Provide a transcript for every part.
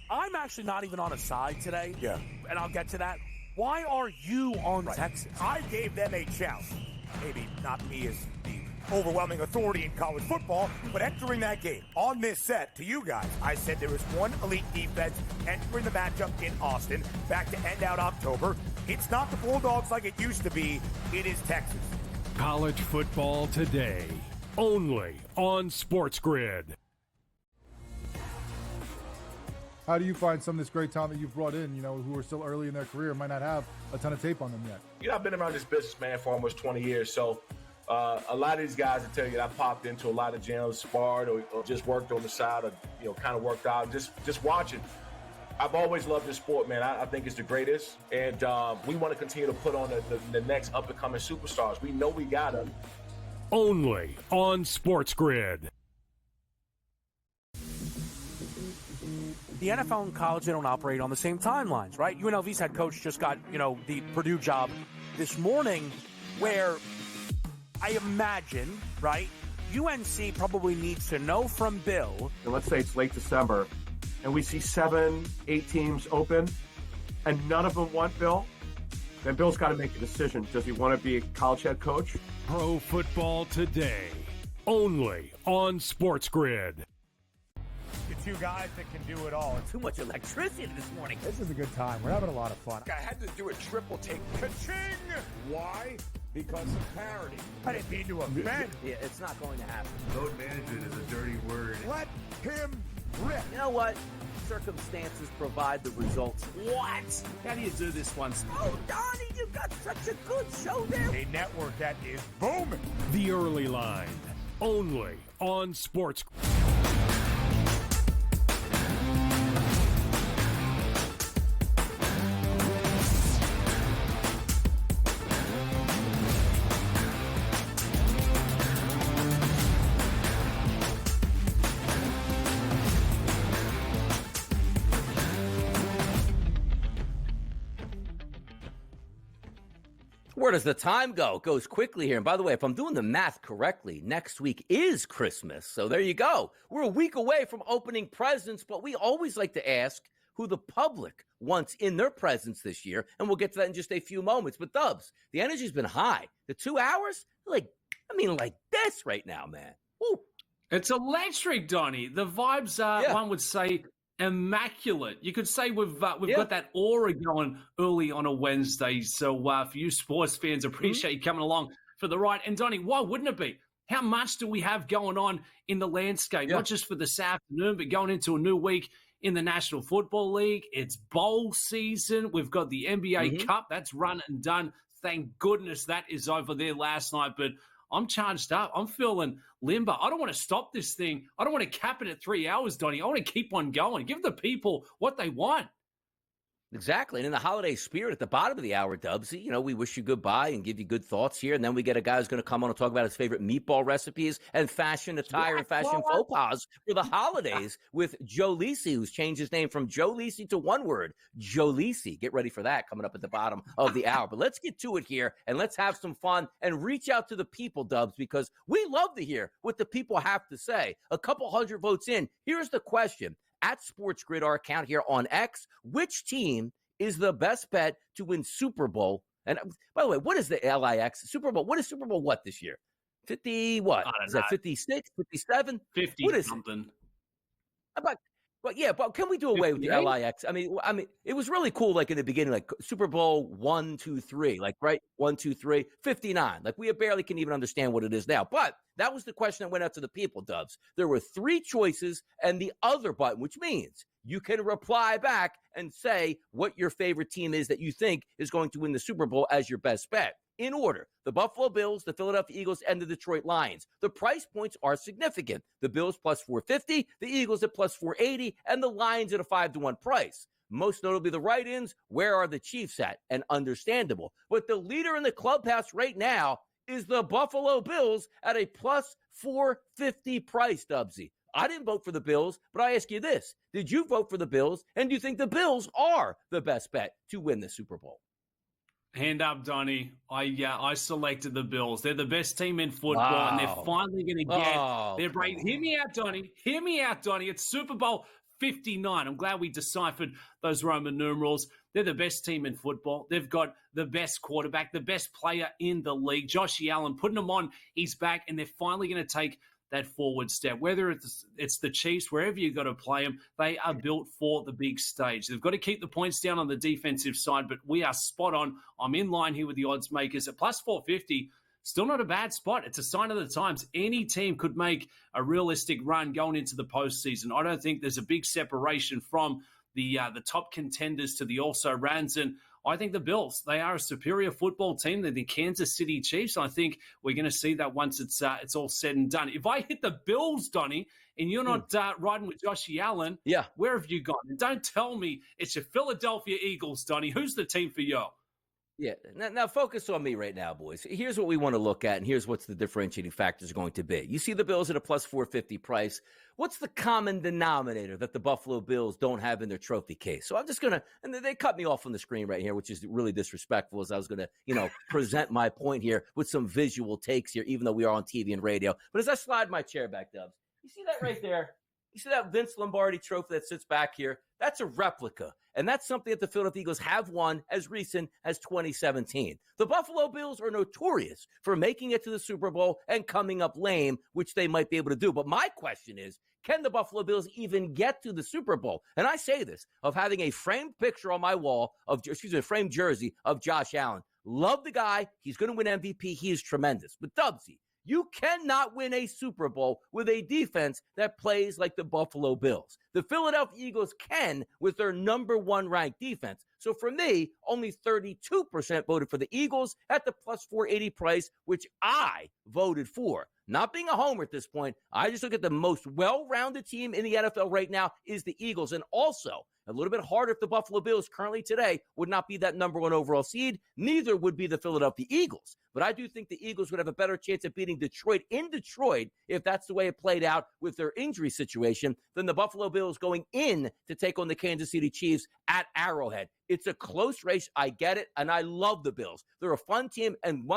I'm actually not even on a side today. Yeah. And I'll get to that. Why are you on Texas? I gave them a chance. Maybe not me as the overwhelming authority in college football, but entering that game on this set to you guys, I said there was one elite defense entering the matchup in Austin back to end out October. It's not the Bulldogs like it used to be. It is Texas. College football today, only on SportsGrid. How do you find some of this great talent that you've brought in, who are still early in their career, might not have a ton of tape on them yet? I've been around this business, man, for almost 20 years. So a lot of these guys will tell you that I popped into a lot of gyms, sparred, or just worked on the side, or, kind of worked out, just watching. I've always loved this sport, man. I think it's the greatest. And we want to continue to put on the next up-and-coming superstars. We know we got them. Only on SportsGrid. The NFL and college, they don't operate on the same timelines, right? UNLV's head coach just got, the Purdue job this morning, where I imagine, right, UNC probably needs to know from Bill. And let's say it's late December, and we see 7, 8 teams open, and none of them want Bill. Then Bill's got to make a decision. Does he want to be a college head coach? Pro Football Today, only on SportsGrid. The two guys that can do it all. Too much electricity this morning. This is a good time. We're having a lot of fun. I had to do a triple take. Ka-ching! Why? Because of parity. I didn't mean to offend. Yeah, it's not going to happen. Load management is a dirty word. Let him rip. You know what? Circumstances provide the results. What? How do you do this once? Oh, Donnie, you've got such a good show there. A network that is booming. The Early Line, only on SportsGrid. Where does the time go? It goes quickly here. And by the way, if I'm doing the math correctly, next week is Christmas. So there you go. We're a week away from opening presents, but we always like to ask who the public wants in their presents this year. And we'll get to that in just a few moments. But Dubs, the energy's been high. The 2 hours, like this right now, man. Woo. It's electric, Donnie. The vibes are, one would say, immaculate. You could say we've got that aura going early on a Wednesday. So for you sports fans, appreciate you coming along for the ride. And Donnie, why wouldn't it be? How much do we have going on in the landscape? Not just for this afternoon, but going into a new week in the National Football League. It's bowl season. We've got the NBA Cup. That's run and done. Thank goodness that is over there last night. But I'm charged up. I'm feeling limber. I don't want to stop this thing. I don't want to cap it at 3 hours, Donnie. I want to keep on going. Give the people what they want. Exactly. And in the holiday spirit at the bottom of the hour, Dubsy, we wish you goodbye and give you good thoughts here. And then we get a guy who's going to come on and talk about his favorite meatball recipes and fashion attire and fashion faux pas for the holidays with Joe Lisi, who's changed his name from Joe Lisi to one word, Joe Lisi. Get ready for that coming up at the bottom of the hour. But let's get to it here and let's have some fun and reach out to the people, Dubs, because we love to hear what the people have to say. A couple hundred votes in. Here's the question. At SportsGrid, our account here on X, which team is the best bet to win Super Bowl? And by the way, what is the LIX Super Bowl? What is Super Bowl what this year? 50 what? Is that 56, 57? 50 what is something. But can we do away with the LIX? I mean, it was really cool, like in the beginning, like Super Bowl 1, 2, 3, like, right? 1, 2, 3, 59. Like, we barely can even understand what it is now. But that was the question that went out to the people, Dubs. There were 3 choices and the other button, which means you can reply back and say what your favorite team is that you think is going to win the Super Bowl as your best bet. In order, the Buffalo Bills, the Philadelphia Eagles, and the Detroit Lions. The price points are significant. The Bills plus 450, the Eagles at plus 480, and the Lions at a 5-1 price. Most notably, the write-ins, where are the Chiefs at? And understandable. But the leader in the clubhouse right now is the Buffalo Bills at a plus 450 price, Dubsy. I didn't vote for the Bills, but I ask you this. Did you vote for the Bills? And do you think the Bills are the best bet to win the Super Bowl? Hand up, Donnie. I selected the Bills. They're the best team in football, and they're finally going to get their break. Hear me out, Donnie. Hear me out, Donnie. It's Super Bowl 59. I'm glad we deciphered those Roman numerals. They're the best team in football. They've got the best quarterback, the best player in the league. Josh Allen, putting him on his back, and they're finally going to take that forward step. Whether it's the Chiefs, wherever you've got to play them, they are built for the big stage. They've got to keep the points down on the defensive side, but we are spot on. I'm in line here with the odds makers at plus 450. Still not a bad spot. It's a sign of the times. Any team could make a realistic run going into the postseason. I don't think there's a big separation from the top contenders to the also-rans. And I think the Bills, they are a superior football team than the Kansas City Chiefs. I think we're going to see that once it's all said and done. If I hit the Bills, Donnie, and you're not riding with Josh Allen, where have you gone? And don't tell me it's your Philadelphia Eagles, Donnie. Who's the team for you? Yeah. Now focus on me right now, boys. Here's what we want to look at, and here's what's the differentiating factors going to be. You see the Bills at a plus 450 price. What's the common denominator that the Buffalo Bills don't have in their trophy case? So I'm just going to, and they cut me off on the screen right here, which is really disrespectful, as I was going to, present my point here with some visual takes here, even though we are on TV and radio. But as I slide my chair back, Dubs, you see that right there? You see that Vince Lombardi trophy that sits back here? That's a replica. And that's something that the Philadelphia Eagles have won as recent as 2017. The Buffalo Bills are notorious for making it to the Super Bowl and coming up lame, which they might be able to do. But my question is, can the Buffalo Bills even get to the Super Bowl? And I say this of having a framed picture on my wall a framed jersey of Josh Allen. Love the guy. He's going to win MVP. He is tremendous. But Dubsy, you cannot win a Super Bowl with a defense that plays like the Buffalo Bills. The Philadelphia Eagles can with their number one ranked defense. So for me, only 32% voted for the Eagles at the plus 480 price, which I voted for. Not being a homer at this point, I just look at the most well-rounded team in the NFL right now is the Eagles. And also, a little bit harder if the Buffalo Bills currently today would not be that number one overall seed. Neither would be the Philadelphia Eagles. But I do think the Eagles would have a better chance of beating Detroit in Detroit if that's the way it played out with their injury situation than the Buffalo Bills going in to take on the Kansas City Chiefs at Arrowhead. It's a close race. I get it. And I love the Bills. They're a fun team and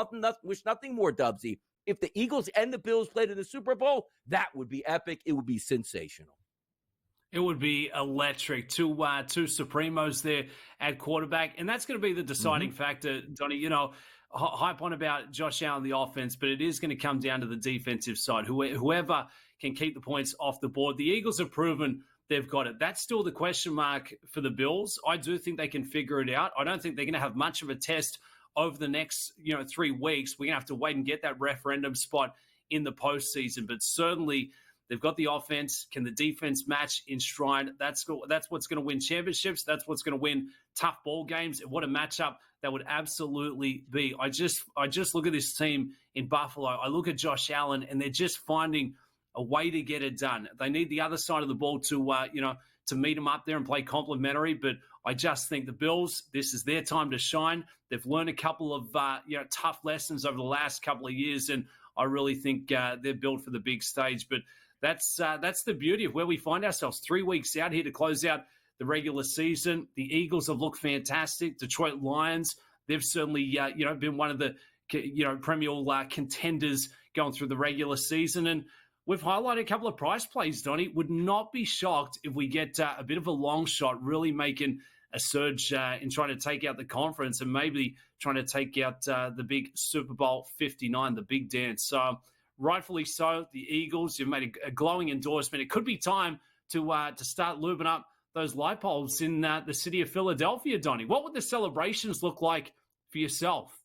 wish nothing more, Dubsy. If the Eagles and the Bills played in the Super Bowl, that would be epic. It would be sensational. It would be electric. Two Supremos there at quarterback. And that's going to be the deciding factor, Donnie. Hype on about Josh Allen, the offense, but it is going to come down to the defensive side. Whoever can keep the points off the board. The Eagles have proven they've got it. That's still the question mark for the Bills. I do think they can figure it out. I don't think they're going to have much of a test over the next 3 weeks. We're going to have to wait and get that referendum spot in the postseason. But certainly they've got the offense. Can the defense match in stride? That's what's going to win championships. That's what's going to win tough ball games. What a matchup that would absolutely be. I just look at this team in Buffalo. I look at Josh Allen, and they're just finding a way to get it done. They need the other side of the ball to meet them up there and play complementary. But I just think the Bills, this is their time to shine. They've learned a couple of tough lessons over the last couple of years, and I really think they're built for the big stage. But that's the beauty of where we find ourselves 3 weeks out here to close out the regular season. The Eagles have looked fantastic. Detroit Lions, they've certainly been one of the perennial contenders going through the regular season. And we've highlighted a couple of price plays, Donnie. Would not be shocked if we get a bit of a long shot really making a surge in trying to take out the conference and maybe trying to take out the big Super Bowl 59, the big dance. So rightfully so, the Eagles, you've made a glowing endorsement. It could be time to start lubing up those light bulbs in the city of Philadelphia, Donnie. What would the celebrations look like for yourself?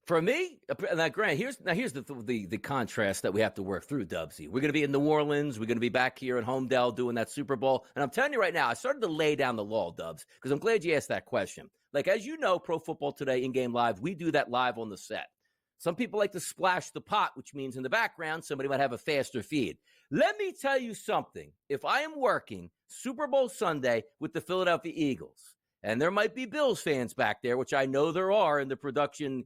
For me, now, Grant, here's the contrast that we have to work through, Dubsy. We're going to be in New Orleans. We're going to be back here in Homedale doing that Super Bowl. And I'm telling you right now, I started to lay down the law, Dubs, because I'm glad you asked that question. Like, as you know, Pro Football Today in-game live, we do that live on the set. Some people like to splash the pot, which means in the background, somebody might have a faster feed. Let me tell you something. If I am working Super Bowl Sunday with the Philadelphia Eagles, and there might be Bills fans back there, which I know there are in the production,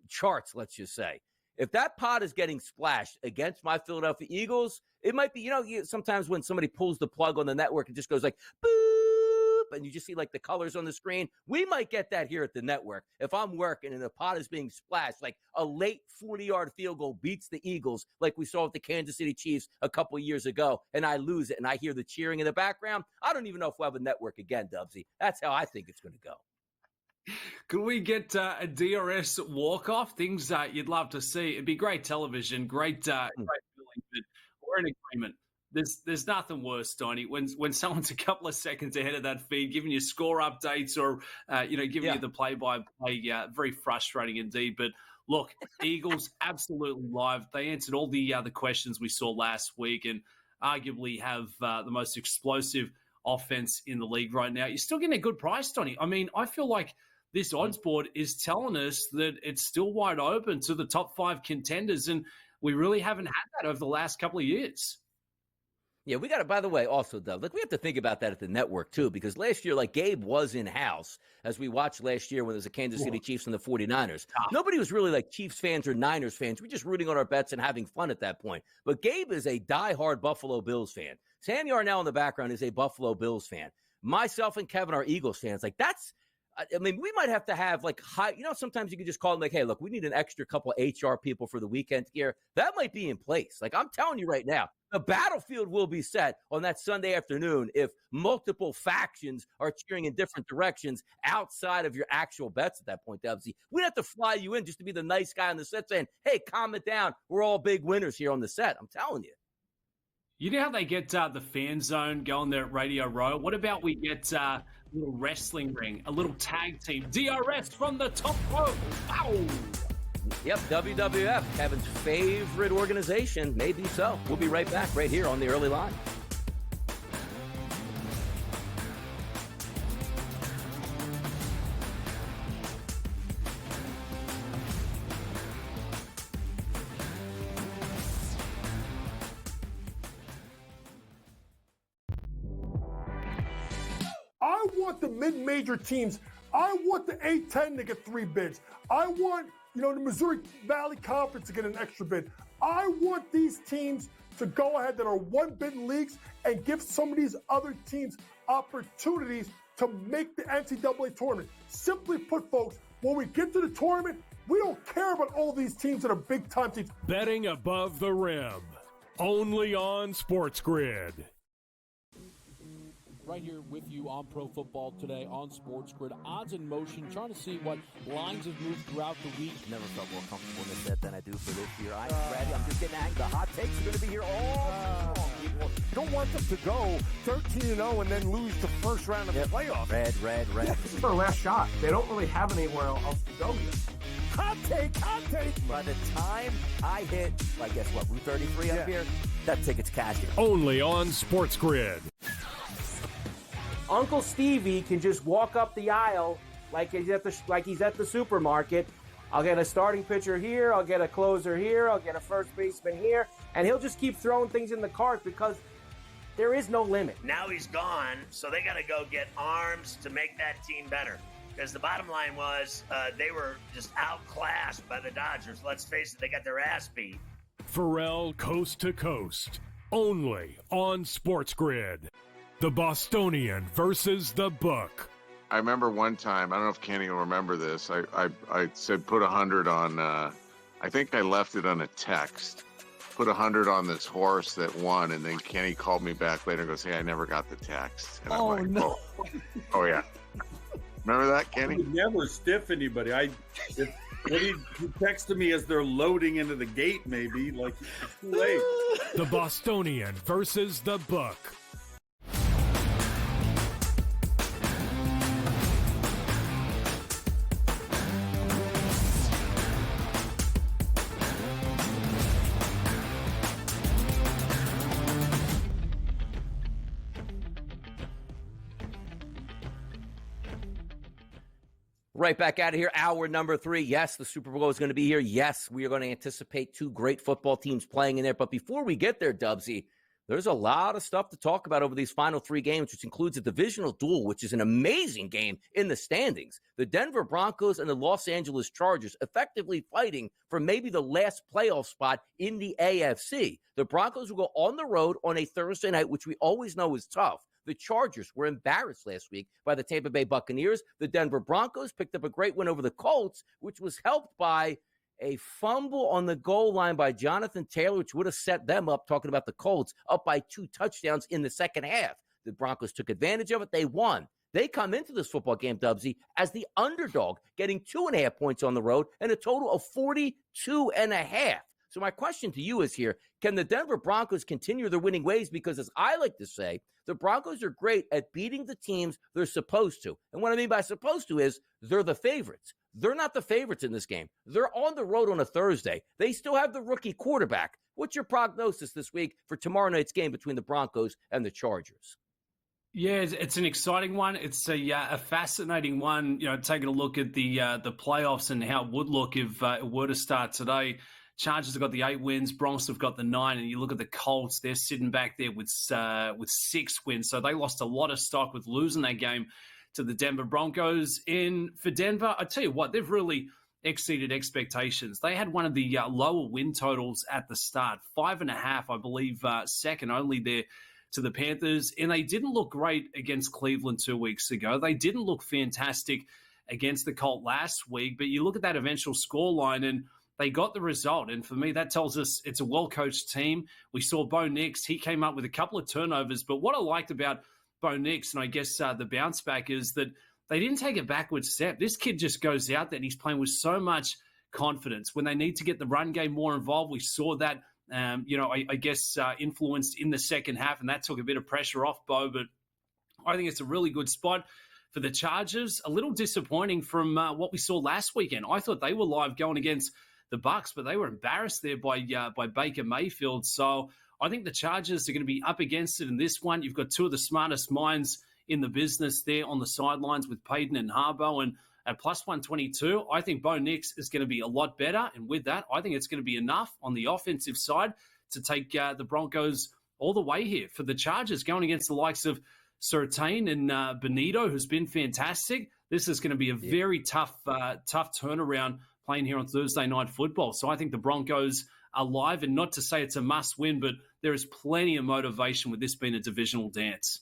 charts, let's just say. If that pot is getting splashed against my Philadelphia Eagles, it might be, sometimes when somebody pulls the plug on the network, it just goes like, boop, and you just see like the colors on the screen. We might get that here at the network. If I'm working and the pot is being splashed, like a late 40-yard field goal beats the Eagles, like we saw with the Kansas City Chiefs a couple years ago, and I lose it and I hear the cheering in the background, I don't even know if we'll have a network again, Dubsy. That's how I think it's going to go. Could we get a DRS walk-off? Things you'd love to see. It'd be great television, great feeling, but we're in agreement. There's nothing worse, Donnie, when someone's a couple of seconds ahead of that feed, giving you score updates or giving you the play-by-play. Very frustrating indeed. But look, Eagles absolutely live. They answered all the questions we saw last week, and arguably have the most explosive offense in the league right now. You're still getting a good price, Donnie. I mean, I feel like this odds board is telling us that it's still wide open to the top 5 contenders, and we really haven't had that over the last couple of years. Yeah, we got to, by the way, also, Dub, we have to think about that at the network, too, because last year, Gabe was in-house, as we watched last year when there was the Kansas City Chiefs and the 49ers. Nobody was really Chiefs fans or Niners fans. We're just rooting on our bets and having fun at that point. But Gabe is a diehard Buffalo Bills fan. Sam Yarnell in the background is a Buffalo Bills fan. Myself and Kevin are Eagles fans. We might have to have high, sometimes you can just call them hey, look, we need an extra couple of HR people for the weekend here. That might be in place. I'm telling you right now, the battlefield will be set on that Sunday afternoon if multiple factions are cheering in different directions outside of your actual bets at that point, Dubsy. We'd have to fly you in just to be the nice guy on the set saying, hey, calm it down. We're all big winners here on the set. I'm telling you. You know how they get the fan zone going there at Radio Row? What about we get a little wrestling ring, a little tag team, DRS from the top rope? Wow! Yep, WWF, Kevin's favorite organization. Maybe so. We'll be right back right here on the early line. I want the mid-major teams. I want the A-10 to get 3 bids. I want, the Missouri Valley Conference to get an extra bid. I want these teams to go ahead that are 1-bid leagues and give some of these other teams opportunities to make the NCAA tournament. Simply put, folks, when we get to the tournament, we don't care about all these teams that are big-time teams. Betting above the rim, only on SportsGrid. Right here with you on Pro Football Today on SportsGrid. Odds in motion, trying to see what lines have moved throughout the week. Never felt more comfortable in this set than I do for this year. I'm ready. I'm just getting angry. The hot takes are going to be here all people. You don't want them to go 13-0 and then lose the first round of the playoffs. Red. This is their last shot. They don't really have anywhere else to go yet. Hot take. By the time I hit, Route 33 up here, that ticket's cashed in. Only on SportsGrid. Uncle Stevie can just walk up the aisle like he's at the supermarket. I'll get a starting pitcher here, I'll get a closer here, I'll get a first baseman here, and he'll just keep throwing things in the cart because there is no limit. Now he's gone, so they got to go get arms to make that team better. Because the bottom line was they were just outclassed by the Dodgers. Let's face it, they got their ass beat. Pharrell Coast to Coast, only on SportsGrid. The Bostonian versus the Book. I remember one time, I don't know if Kenny will remember this, I said put 100 on, I think I left it on a text, put 100 on this horse that won, and then Kenny called me back later and goes, hey, I never got the text. And I'm like, no. Oh, yeah. Remember that, Kenny? I would never stiff anybody. When he texted me as they're loading into the gate, maybe, it's too late. The Bostonian versus the Book. Right back out of here, hour number 3. Yes, the Super Bowl is going to be here. Yes, we are going to anticipate 2 great football teams playing in there. But before we get there, Dubsy, there's a lot of stuff to talk about over these final 3 games, which includes a divisional duel, which is an amazing game in the standings. The Denver Broncos and the Los Angeles Chargers effectively fighting for maybe the last playoff spot in the AFC. The Broncos will go on the road on a Thursday night, which we always know is tough. The Chargers were embarrassed last week by the Tampa Bay Buccaneers. The Denver Broncos picked up a great win over the Colts, which was helped by a fumble on the goal line by Jonathan Taylor, which would have set them up, talking about the Colts, up by 2 touchdowns in the second half. The Broncos took advantage of it. They won. They come into this football game, Dubsy, as the underdog, getting 2.5 points on the road and a total of 42.5. So my question to you is here, can the Denver Broncos continue their winning ways? Because as I like to say, the Broncos are great at beating the teams they're supposed to. And what I mean by supposed to is they're the favorites. They're not the favorites in this game. They're on the road on a Thursday. They still have the rookie quarterback. What's your prognosis this week for tomorrow night's game between the Broncos and the Chargers? Yeah, it's an exciting one. It's a fascinating one. Taking a look at the playoffs and how it would look if it were to start today. Chargers have got the 8 wins. Broncos have got the 9. And you look at the Colts, they're sitting back there with 6 wins. So they lost a lot of stock with losing that game to the Denver Broncos. And for Denver, I tell you what, they've really exceeded expectations. They had one of the lower win totals at the start, 5.5, I believe, second only there to the Panthers. And they didn't look great against Cleveland 2 weeks ago. They didn't look fantastic against the Colts last week. But you look at that eventual scoreline and they got the result. And for me, that tells us it's a well-coached team. We saw Bo Nix. He came up with a couple of turnovers. But what I liked about Bo Nix, and I guess the bounce back, is that they didn't take a backward step. This kid just goes out there and he's playing with so much confidence. When they need to get the run game more involved, we saw that, influenced in the second half, and that took a bit of pressure off Bo. But I think it's a really good spot for the Chargers. A little disappointing from what we saw last weekend. I thought they were live going against the Bucs, but they were embarrassed there by Baker Mayfield. So I think the Chargers are going to be up against it in this one. You've got 2 of the smartest minds in the business there on the sidelines with Payton and Harbaugh. And at plus 122, I think Bo Nix is going to be a lot better. And with that, I think it's going to be enough on the offensive side to take the Broncos all the way here. For the Chargers, going against the likes of Surtain and Benito, who's been fantastic, this is going to be a very tough turnaround playing here on Thursday Night Football. So I think the Broncos are live, and not to say it's a must-win, but there is plenty of motivation with this being a divisional dance.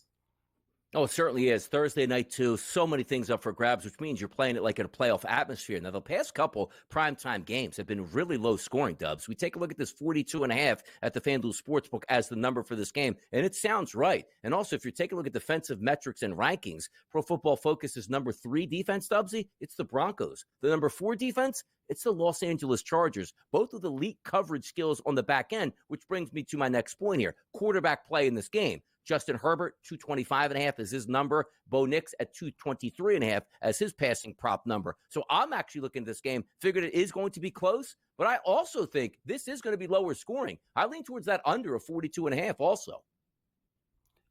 Oh, it certainly is. Thursday night, too. So many things up for grabs, which means you're playing it like in a playoff atmosphere. Now, the past couple primetime games have been really low scoring, Dubs. We take a look at this 42.5 at the FanDuel Sportsbook as the number for this game, and it sounds right. And also, if you take a look at defensive metrics and rankings, Pro Football Focus is number 3 defense, Dubsy. It's the Broncos. The number 4 defense, it's the Los Angeles Chargers, both with elite coverage skills on the back end, which brings me to my next point here. Quarterback play in this game. Justin Herbert, 225.5 is his number. Bo Nix at 223.5 as his passing prop number. So I'm actually looking at this game, figured it is going to be close, but I also think this is going to be lower scoring. I lean towards that under of 42.5 also.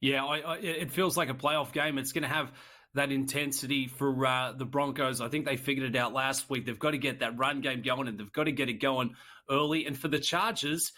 Yeah, it feels like a playoff game. It's going to have that intensity for the Broncos. I think they figured it out last week. They've got to get that run game going, and they've got to get it going early. And for the Chargers,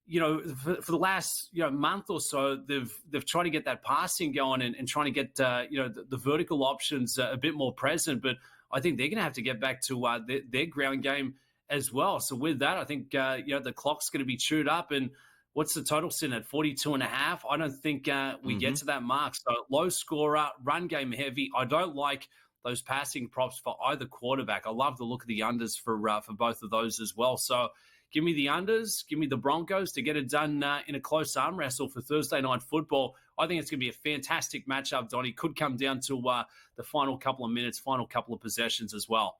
for the last month or so, they've tried to get that passing going and trying to get the vertical options a bit more present. But I think they're going to have to get back to their ground game as well. So with that, I think the clock's going to be chewed up. And what's the total sitting at 42.5? I don't think we get to that mark. So low scorer, run game heavy. I don't like those passing props for either quarterback. I love the look of the unders for both of those as well. So give me the unders, give me the Broncos to get it done in a close arm wrestle for Thursday Night Football. I think it's going to be a fantastic matchup, Donnie. Could come down to the final couple of minutes, final couple of possessions as well.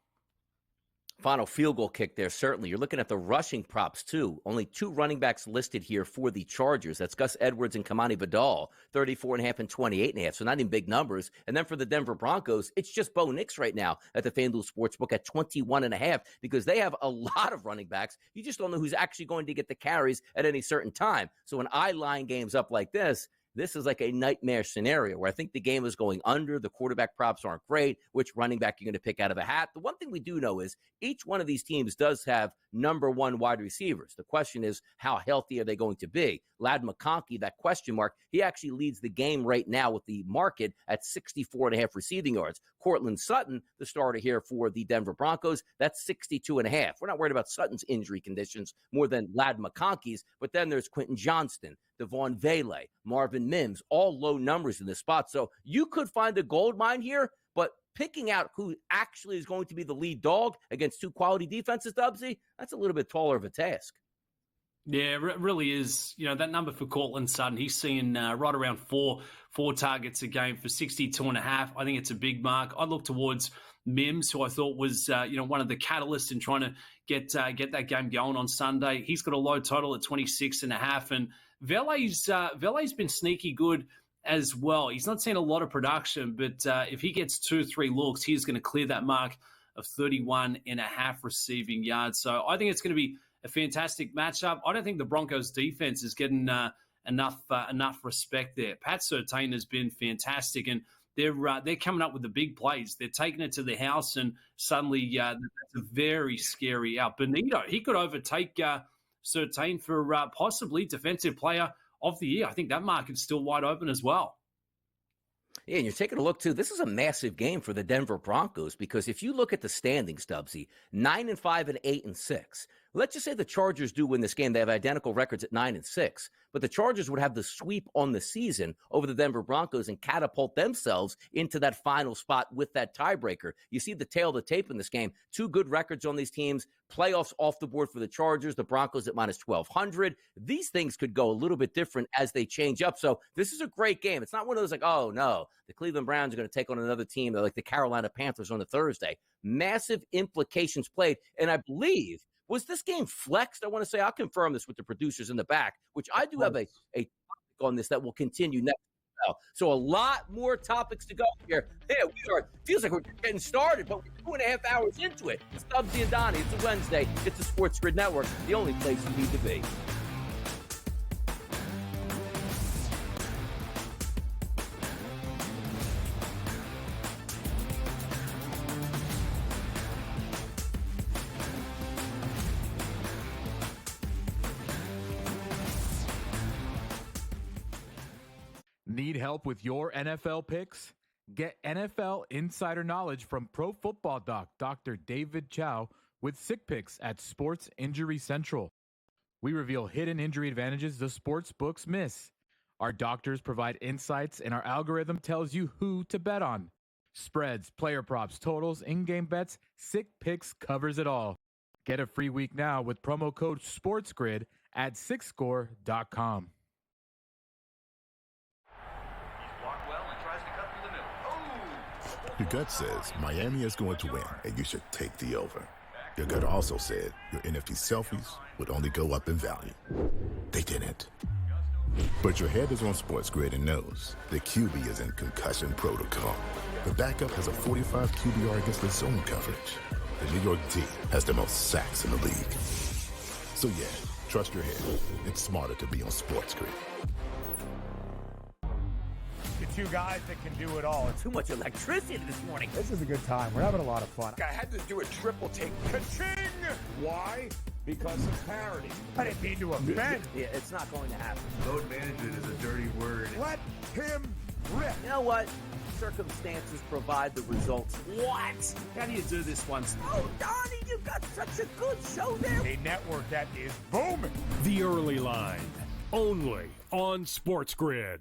Final field goal kick there, certainly. You're looking at the rushing props, too. Only 2 running backs listed here for the Chargers. That's Gus Edwards and Kamani Vidal, 34.5 and 28.5, so not in big numbers. And then for the Denver Broncos, it's just Bo Nix right now at the FanDuel Sportsbook at 21.5 because they have a lot of running backs. You just don't know who's actually going to get the carries at any certain time. So when I line games up like this, this is like a nightmare scenario where I think the game is going under. The quarterback props aren't great. Which running back you're going to pick out of a hat? The one thing we do know is each one of these teams does have number one wide receivers. The question is, how healthy are they going to be? Ladd McConkey, that question mark, he actually leads the game right now with the market at 64.5 receiving yards. Cortland Sutton, the starter here for the Denver Broncos, that's 62.5. We're not worried about Sutton's injury conditions more than Ladd McConkey's, but then there's Quentin Johnston, Devon Vele, Marvin Mims, all low numbers in this spot. So you could find a gold mine here, but picking out who actually is going to be the lead dog against two quality defenses, Dubsy, that's a little bit taller of a task. Yeah, it really is. You know, that number for Cortland Sutton, he's seeing right around four targets a game for 62.5. I think it's a big mark. I look towards Mims, who I thought was, one of the catalysts in trying to get that game going on Sunday. He's got a low total at 26.5. And Vele's been sneaky good as well. He's not seen a lot of production, but if he gets 2-3 looks, he's going to clear that mark of 31.5 receiving yards. So I think it's going to be a fantastic matchup. I don't think the Broncos defense is getting enough respect there. Pat Surtain has been fantastic, and they're coming up with the big plays. They're taking it to the house, and suddenly that's a very scary out. Benito, he could overtake Surtain for possibly Defensive Player of the Year. I think that market's still wide open as well. Yeah, and you're taking a look, too. This is a massive game for the Denver Broncos because if you look at the standings, Dubsy, 9-5 and 8-6. Let's just say the Chargers do win this game. They have identical records at 9-6, but the Chargers would have the sweep on the season over the Denver Broncos and catapult themselves into that final spot with that tiebreaker. You see the tail of the tape in this game. Two good records on these teams. Playoffs off the board for the Chargers, the Broncos at minus 1,200. These things could go a little bit different as they change up. So this is a great game. It's not one of those like, oh, no, the Cleveland Browns are going to take on another team. They're like the Carolina Panthers on a Thursday. Massive implications played. And I believe, was this game flexed? I want to say, I'll confirm this with the producers in the back, which I do have a topic on this that will continue next. So a lot more topics to go here. Yeah, we are. Feels like we're getting started, but we're 2.5 hours into it. It's Dubsy and Donnie. It's a Wednesday. It's the Sports Grid Network, the only place you need to be. Need help with your NFL picks? Get NFL insider knowledge from Pro Football Doc, Dr. David Chow, with Sick Picks at Sports Injury Central. We reveal hidden injury advantages the sports books miss. Our doctors provide insights, and our algorithm tells you who to bet on. Spreads, player props, totals, in-game bets, Sick Picks covers it all. Get a free week now with promo code SportsGrid at SickScore.com. Your gut says Miami is going to win, and you should take the over. Your gut also said your NFT selfies would only go up in value. They didn't. But your head is on SportsGrid and knows the QB is in concussion protocol. The backup has a 45 QBR against the zone coverage. The New York D has the most sacks in the league. So yeah, trust your head. It's smarter to be on SportsGrid. The two guys that can do it all. Too much electricity this morning. This is a good time. We're having a lot of fun. I had to do a triple take. Ka-ching! Why? Because of parity. I didn't mean to offend. Yeah, it's not going to happen. Load management is a dirty word. Let him rip. You know what? Circumstances provide the results. What? How do you do this once? Oh, Donnie, you've got such a good show there. A network that is booming. The Early Line, only on SportsGrid.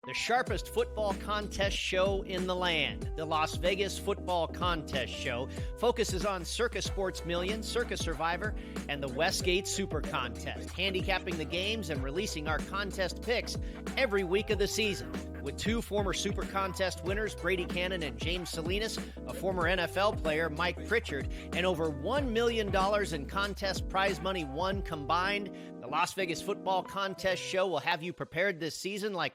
The sharpest football contest show in the land, the Las Vegas Football Contest Show, focuses on Circa Sports Million, Circa Survivor, and the Westgate Super Contest, handicapping the games and releasing our contest picks every week of the season. With two former Super Contest winners, Brady Cannon and James Salinas, a former NFL player, Mike Pritchard, and over $1 million in contest prize money won combined, the Las Vegas Football Contest Show will have you prepared this season like...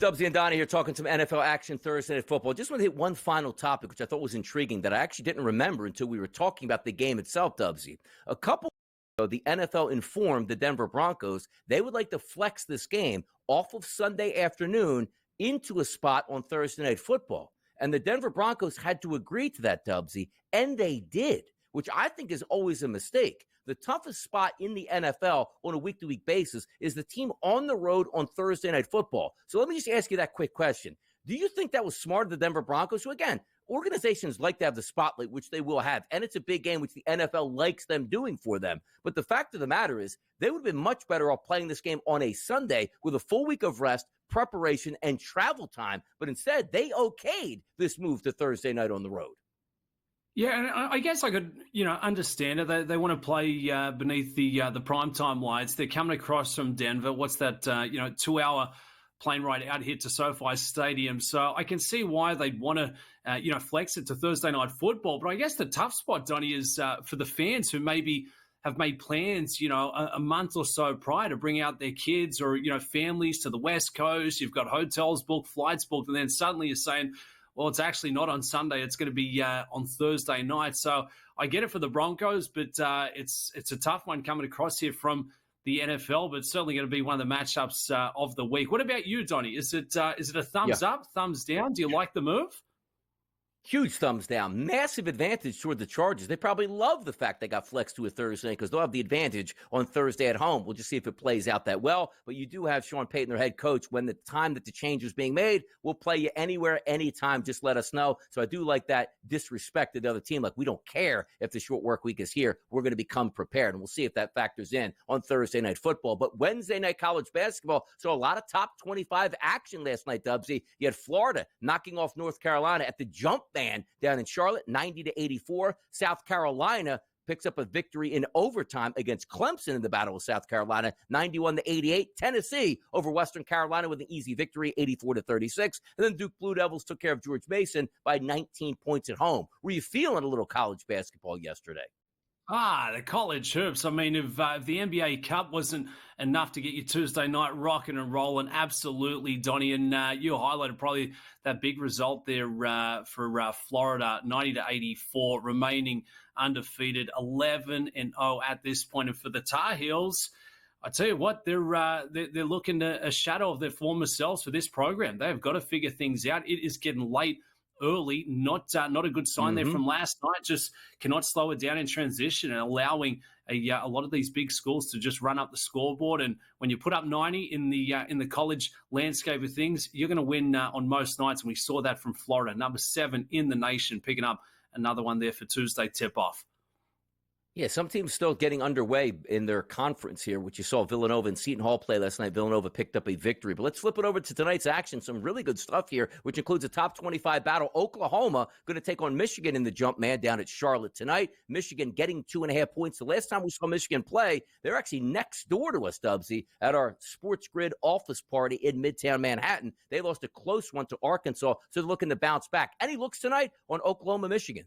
Dubsy and Donnie here talking some NFL action Thursday Night Football. Just want to hit one final topic, which I thought was intriguing, that I actually didn't remember until we were talking about the game itself, Dubsy. A couple weeks ago, the NFL informed the Denver Broncos they would like to flex this game off of Sunday afternoon into a spot on Thursday Night Football. And the Denver Broncos had to agree to that, Dubsy, and they did, which I think is always a mistake. The toughest spot in the NFL on a week-to-week basis is the team on the road on Thursday Night Football. So let me just ask you that quick question. Do you think that was smart of the Denver Broncos? So again, organizations like to have the spotlight, which they will have, and it's a big game, which the NFL likes them doing for them. But the fact of the matter is they would have been much better off playing this game on a Sunday with a full week of rest, preparation, and travel time. But instead, they okayed this move to Thursday night on the road. Yeah, and I guess I could, understand it. They want to play beneath the primetime lights. They're coming across from Denver. What's that, 2-hour plane ride out here to SoFi Stadium? So I can see why they'd want to, flex it to Thursday Night Football. But I guess the tough spot, Donnie, is for the fans who maybe have made plans, a month or so prior to bring out their kids or, families to the West Coast. You've got hotels booked, flights booked, and then suddenly you're saying, well, it's actually not on Sunday. It's going to be on Thursday night. So I get it for the Broncos, but it's a tough one coming across here from the NFL, but certainly going to be one of the matchups of the week. What about you, Donnie? Is it a thumbs up, thumbs down? Do you like the move? Huge thumbs down. Massive advantage toward the Chargers. They probably love the fact they got flexed to a Thursday because they'll have the advantage on Thursday at home. We'll just see if it plays out that well. But you do have Sean Payton, their head coach, when the time that the change is being made, we'll play you anywhere, anytime. Just let us know. So I do like that disrespect to the other team. Like, we don't care if the short work week is here. We're going to become prepared. And we'll see if that factors in on Thursday Night Football. But Wednesday night college basketball, so a lot of top 25 action last night, Dubsy. You had Florida knocking off North Carolina at the jump band down in Charlotte, 90-84. South Carolina picks up a victory in overtime against Clemson in the Battle of South Carolina, 91-88. Tennessee over Western Carolina with an easy victory, 84-36. And then Duke Blue Devils took care of George Mason by 19 points at home. Were you feeling a little college basketball yesterday? The college hoops. I mean, if the NBA Cup wasn't enough to get you Tuesday night rocking and rolling, absolutely, Donnie. And you highlighted probably that big result there for Florida, 90-84, remaining undefeated, 11-0 at this point. And for the Tar Heels, I tell you what, they're looking at a shadow of their former selves for this program. They've got to figure things out. It is getting late early, not a good sign there from last night. Just cannot slow it down in transition and allowing a lot of these big schools to just run up the scoreboard. And when you put up 90 in the college landscape of things, you're going to win on most nights. And we saw that from Florida, number 7 in the nation, picking up another one there for Tuesday tip-off. Yeah, some teams still getting underway in their conference here, which you saw Villanova and Seton Hall play last night. Villanova picked up a victory. But let's flip it over to tonight's action. Some really good stuff here, which includes a top 25 battle. Oklahoma going to take on Michigan in the jump man down at Charlotte tonight. Michigan getting 2.5 points. The last time we saw Michigan play, they're actually next door to us, Dubsy, at our SportsGrid office party in Midtown Manhattan. They lost a close one to Arkansas, so they're looking to bounce back. Any looks tonight on Oklahoma, Michigan?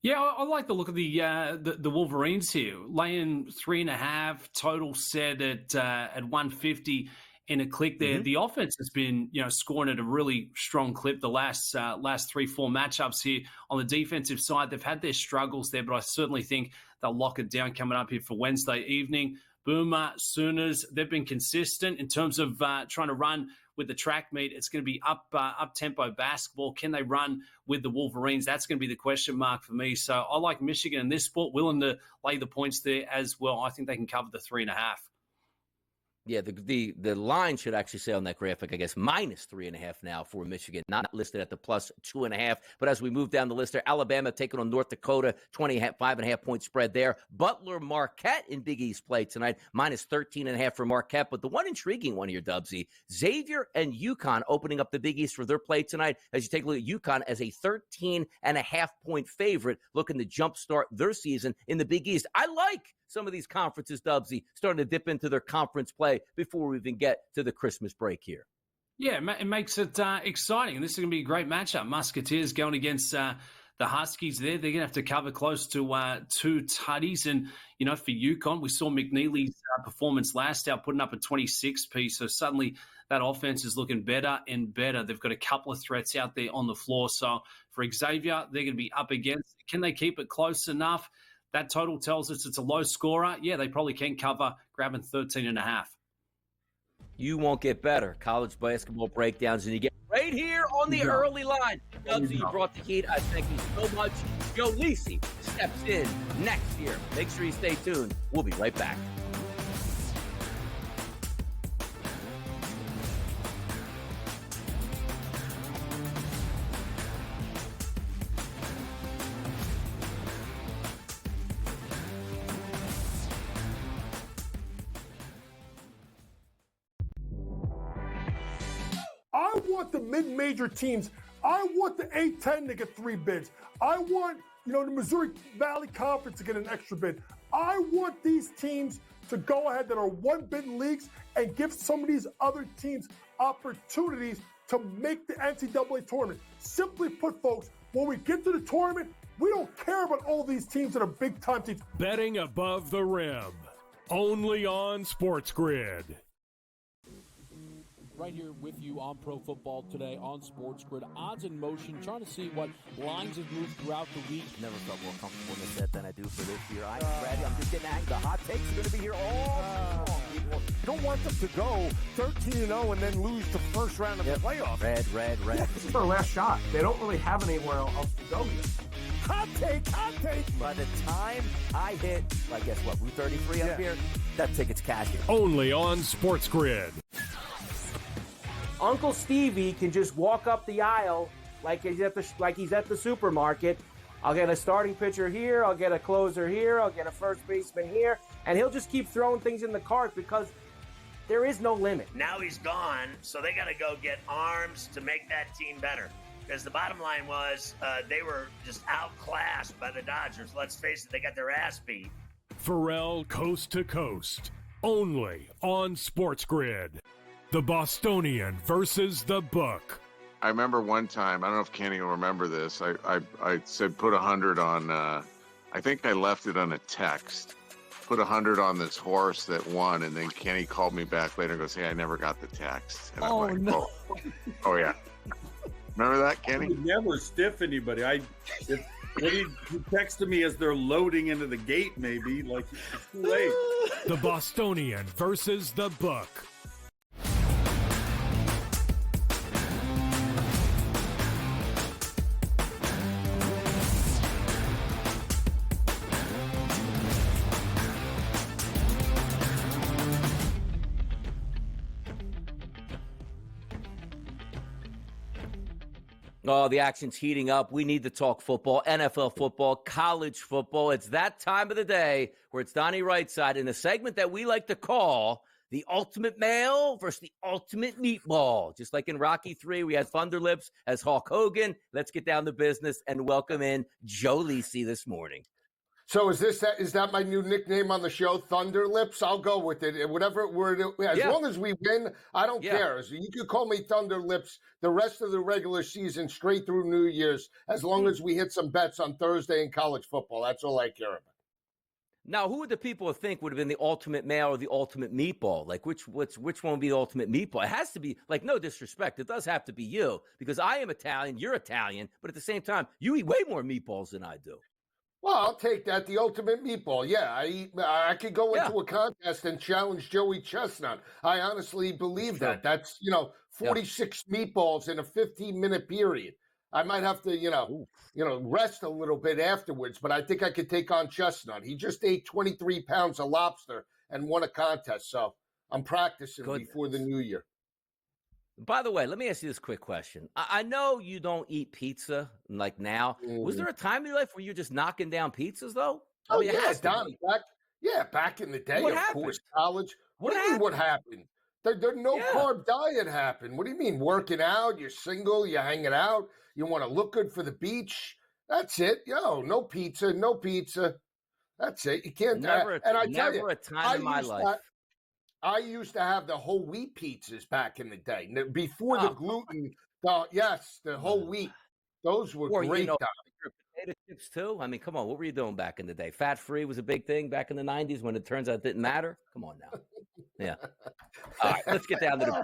Yeah, I like the look of the Wolverines here, laying 3.5, total set at 150 in a click there. The offense has been scoring at a really strong clip the last 3-4 matchups here. On the defensive side, they've had their struggles there, but I certainly think they'll lock it down coming up here for Wednesday evening. Boomer Sooners, they've been consistent in terms of trying to run with the track meet. It's going to be up-tempo basketball. Can they run with the Wolverines? That's going to be the question mark for me. So I like Michigan in this sport, willing to lay the points there as well. I think they can cover the 3.5. Yeah, the line should actually say on that graphic, I guess, minus 3.5 now for Michigan, not listed at the plus 2.5. But as we move down the list there, Alabama taking on North Dakota, 5.5 point spread there. Butler Marquette in Big East play tonight, minus 13.5 for Marquette. But the one intriguing one here, Dubsy, Xavier and UConn opening up the Big East for their play tonight. As you take a look at UConn as a 13.5 point favorite, looking to jumpstart their season in the Big East. I like some of these conferences, Dubsy, starting to dip into their conference play before we even get to the Christmas break here. Yeah, it makes it exciting. And this is going to be a great matchup. Musketeers going against the the Huskies they're going to have to cover close to 2 tutties. And, for UConn, we saw McNeely's performance last out putting up a 26 piece. So suddenly that offense is looking better and better. They've got a couple of threats out there on the floor. So for Xavier, they're going to be up against. Can they keep it close enough? That total tells us it's a low scorer. Yeah, they probably can cover, grabbing 13.5. You won't get better. College basketball breakdowns, and you get right here on the early line. Doug, you brought the heat. I thank you so much. Joe Lisi steps in next year. Make sure you stay tuned. We'll be right back. I want the mid-major teams. I want the A-10 to get 3 bids. I want, the Missouri Valley Conference to get an extra bid. I want these teams to go ahead that are 1-bid leagues and give some of these other teams opportunities to make the NCAA tournament. Simply put, folks, when we get to the tournament, we don't care about all these teams that are big-time teams. Betting above the rim. Only on SportsGrid. Right here with you on Pro Football Today on SportsGrid. Odds in motion, trying to see what lines have moved throughout the week. Never felt more comfortable in the set than I do for this year. I'm ready. I'm just getting angry. The hot takes are going to be here all long, people. You don't want them to go 13-0 and then lose the first round of the playoffs. Red. This is their last shot. They don't really have anywhere else to go yet. Hot take. By the time I hit, guess what, Route 33 up here, that ticket's cashing. Only on SportsGrid. Uncle Stevie can just walk up the aisle like he's at the supermarket. I'll get a starting pitcher here, I'll get a closer here, I'll get a first baseman here, and he'll just keep throwing things in the cart because there is no limit. Now he's gone, so they got to go get arms to make that team better. Because the bottom line was they were just outclassed by the Dodgers. Let's face it, they got their ass beat. Pharrell Coast to Coast. Only on SportsGrid. The Bostonian versus the Book. I remember one time, I don't know if Kenny will remember this. I said put 100 on, I think I left it on a text. Put 100 on this horse that won, and then Kenny called me back later and goes, "Hey, I never got the text." And I'm like, no. Oh yeah. Remember that, Kenny? I would never stiff anybody. When he texted me as they're loading into the gate, maybe, it's too late. The Bostonian versus the Book. Oh, the action's heating up. We need to talk football, NFL football, college football. It's that time of the day where it's Donnie Rightside in a segment that we like to call the ultimate male versus the ultimate meatball. Just like in Rocky III, we had Thunder Lips as Hulk Hogan. Let's get down to business and welcome in Joe Lisi this morning. So is that my new nickname on the show, Thunder Lips? I'll go with it. Whatever word, as long as we win, I don't care. You could call me Thunder Lips the rest of the regular season, straight through New Year's, as long as we hit some bets on Thursday in college football. That's all I care about. Now, who would the people think would have been the ultimate male or the ultimate meatball? Which one would be the ultimate meatball? It has to be, no disrespect, it does have to be you, because I am Italian, you're Italian, but at the same time, you eat way more meatballs than I do. Well, I'll take that. The ultimate meatball. Yeah, I could go into a contest and challenge Joey Chestnut. I honestly believe that. That's, 46 meatballs in a 15-minute period. I might have to, rest a little bit afterwards, but I think I could take on Chestnut. He just ate 23 pounds of lobster and won a contest. So I'm practicing before the new year. By the way, let me ask you this quick question. I know you don't eat pizza now. Was there a time in your life where you're just knocking down pizzas, though? Donnie. Back in the day, of course, college. What do you mean what happened? There's no carb diet happened. What do you mean? Working out, you're single, you're hanging out, you want to look good for the beach. That's it. No pizza. That's it. You can't. Never a time in my life. I used to have the whole wheat pizzas back in the day before the gluten. The whole wheat. Those were great. potato chips too? I mean, come on. What were you doing back in the day? Fat free was a big thing back in the 90s when it turns out it didn't matter. Come on now. Yeah. All right, let's get down to the